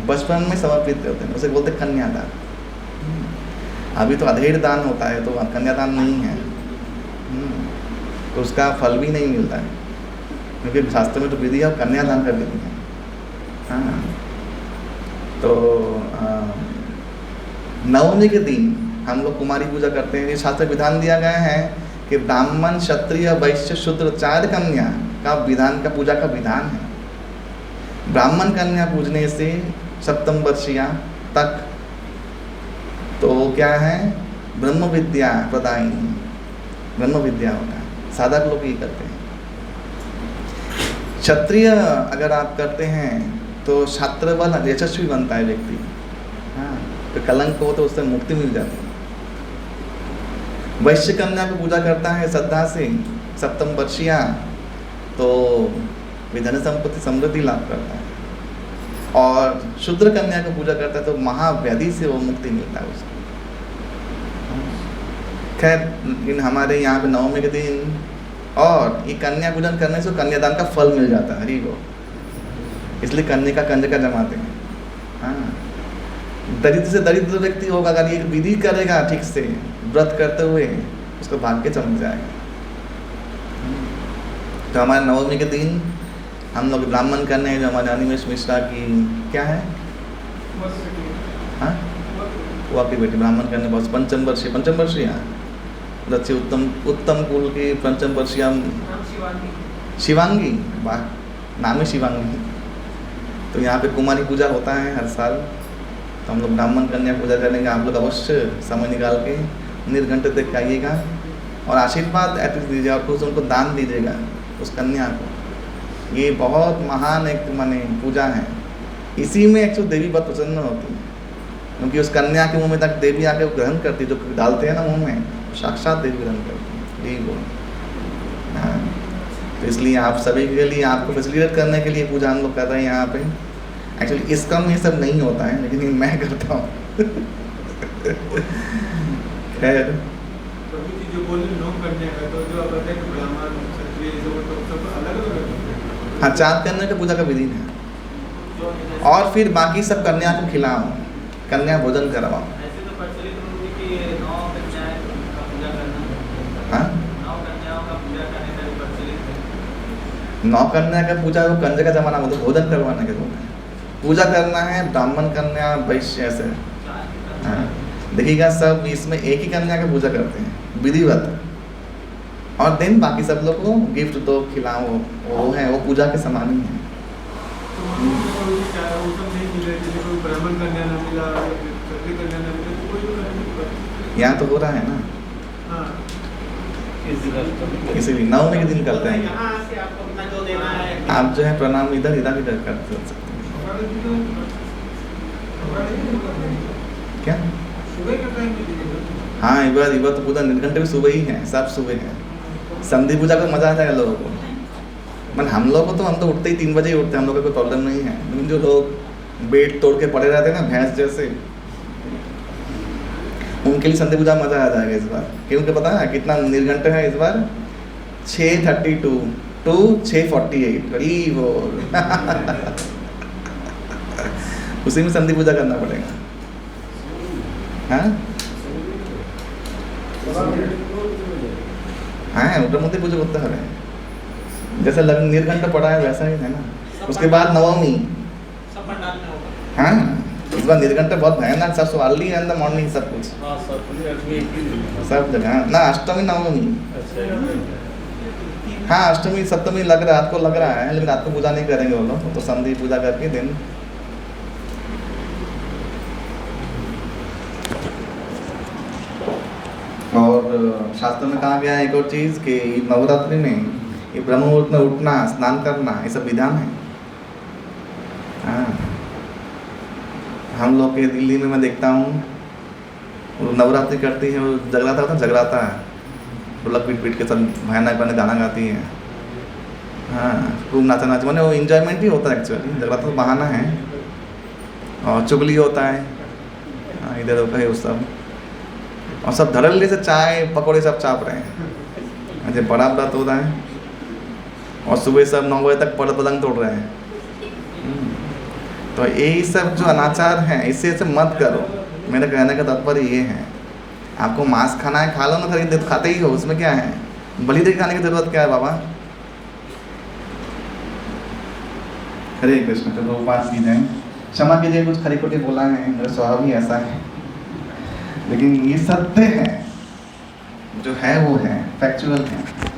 बचपन में समर्पित होते हैं, उसे बोलते कन्यादान। अभी तो अधेड़ दान होता है, तो कन्यादान नहीं है, तो उसका फल भी नहीं मिलता है, क्योंकि शास्त्र में तो विधि है कन्यादान कर विधि है। हाँ, तो नवमी के दिन हम लोग कुमारी पूजा करते हैं। ये शास्त्र विधान दिया गया है कि ब्राह्मण, क्षत्रिय, वैश्य, शूद्र 4 कन्या का विधान का पूजा का विधान है। ब्राह्मण कन्या पूजने से सप्तम वर्षीया तक तो क्या है? ब्रह्म विद्या प्रदायिनी, ब्रह्म विद्या होता है। साधक लोग ये करते हैं। क्षत्रिय अगर आप करते हैं तो छात्र बल यशस्वी बनता है व्यक्ति। हाँ, तो कलंक हो तो उससे मुक्ति मिल जाती है। वैश्य कन्या को पूजा करता है श्रद्धा से, सप्तम वर्षीया, तो धन संपत्ति समृद्धि लाभ करता है। और शूद्र कन्या को पूजा करता है तो महाव्याधि से वो मुक्ति मिलता है उसको। खैर, लेकिन हमारे यहाँ पे नवमी के दिन और ये कन्या पूजन करने से कन्यादान का फल मिल जाता है। हरी को इसलिए कंजका जमाते हैं। हाँ, दरिद्र से दरिद्र व्यक्ति होगा, अगर ये विधि करेगा ठीक से व्रत करते हुए, उसका भाग्य चमक जाएगा। तो हमारे नवमी के दिन हम लोग ब्राह्मण करने हैं, जो हमारे अनिमेश मिश्रा की क्या है, हाँ, वो आपकी बेटी ब्राह्मण करने बहुत पंचम वर्षीय अच्छी उत्तम कुल की पंचम वर्षीय शिवांगी, वाह, नाम है शिवांगी। तो यहाँ पे कुमारी पूजा होता है हर साल, तो हम लोग ब्राह्मण कन्या पूजा करेंगे। आप लोग अवश्य समय निकाल के निर्घंट देख के आइएगा और आशीर्वाद ऐसे दीजिए और कुछ उनको दान दीजिएगा उस कन्या को। ये बहुत महान एक माने पूजा है। इसी में एक्चुअली देवी बहुत प्रसन्न होती है, क्योंकि उस कन्या के मुंह में तक देवी आके ग्रहण करती है। जो डालते हैं ना मुंह में, साक्षात देवी ग्रहण करती है। यही वो। हाँ, तो इसलिए आप सभी के लिए, आपको फैसिलिटेट करने के लिए पूजा हम लोग कर रहे हैं यहाँ पे। एक्चुअली इसका में ये सब नहीं होता है, लेकिन मैं करता हूँ। खैर, हाँ, 4 कन्या का पूजा का विधि है। और फिर बाकी सब कन्या को खिलाओ, कन्या भोजन करवाओ। हाँ, 9 कन्या का पूजा वो कंज का जमाना, मतलब भोजन करवाने के रूप में। पूजा करना है, ब्राह्मण कन्या वैश्य ऐसे। हाँ, देखिएगा सब इसमें एक ही कन्या की पूजा करते हैं विधिवत, और दिन बाकी सब लोग को गिफ्ट दो, खिलाओ, वो है, वो पूजा के समान ही है। यहाँ तो हो रहा है ना, इसीलिए नवमी के दिन करते हैं। आप जो है प्रणाम इधर इधर इधर कर सकते हैं। क्या? हाँ, इधर तो पूरा निर्घंट भी सुबह ही है, सब सुबह है। संधि पूजा का मजा आता है लोगों को, मतलब हम लोग को तो, हम तो उठते ही 3 बजे ही उठते हैं, हम लोग को कोई प्रॉब्लम नहीं है। लेकिन जो लोग बेड तोड़ के पड़े रहते हैं ना भैंस जैसे, उनके लिए संधि पूजा मजा आ जाएगा इस बार। क्योंकि पता है कितना निर्घंट है इस बार, 6:32 to 6:48 उसी में संधि पूजा करना पड़ेगा। हाँ हाँ, उग्रमूर्ति पूजा होता है जैसे लगन निर्घंट पड़ा है वैसा ही है ना। उसके बाद नवमी, हाँ इस बार निर्घंट बहुत भयानक, सब अर्ली इन द मॉर्निंग, सब कुछ सब जगह ना। अष्टमी नवमी, हाँ अष्टमी सप्तमी लग रहा है, रात को लग रहा है, लेकिन रात को पूजा नहीं करेंगे वो लोग, तो संधि पूजा करके दिन। और शास्त्र में कहा गया है एक और चीज़ कि नवरात्रि में ये ब्रह्म मुहूर्त में उठना, स्नान करना, ये सब विधान है। हाँ, हम लोग के दिल्ली में मैं देखता हूँ नवरात्रि करती है, वो जगराता होता है, जगराता है, ढोलक पीट पीट के सब भयानक भयानक गाना गाती है। हाँ, खूब नाचा नाच, मैंने वो इन्जॉयमेंट ही होता है एक्चुअली। जगराता तो बहाना है, और चुगली होता है, हाँ इधर होता है वो सब, और सब धड़ल्ले से चाय पकौड़े सब चाप रहे हैं। अजय बड़ा व्रत हो रहा है, और सुबह सब 9 बजे तक पलंग तोड़ रहे हैं। तो यही सब जो अनाचार है, इससे मत करो। मेरे कहने का तात्पर्य ये है, आपको मांस खाना है खा लो ना, खरीद खाते ही हो, उसमें क्या है, बलि दे खाने की जरूरत क्या है बाबा। हरे कृष्ण। तो उपास की जाए, क्षमा कीजिए कुछ खरी खोटी बोला है, मेरा स्वभाव ही ऐसा है, लेकिन ये सत्य है, जो है वो है, फैक्चुअल है।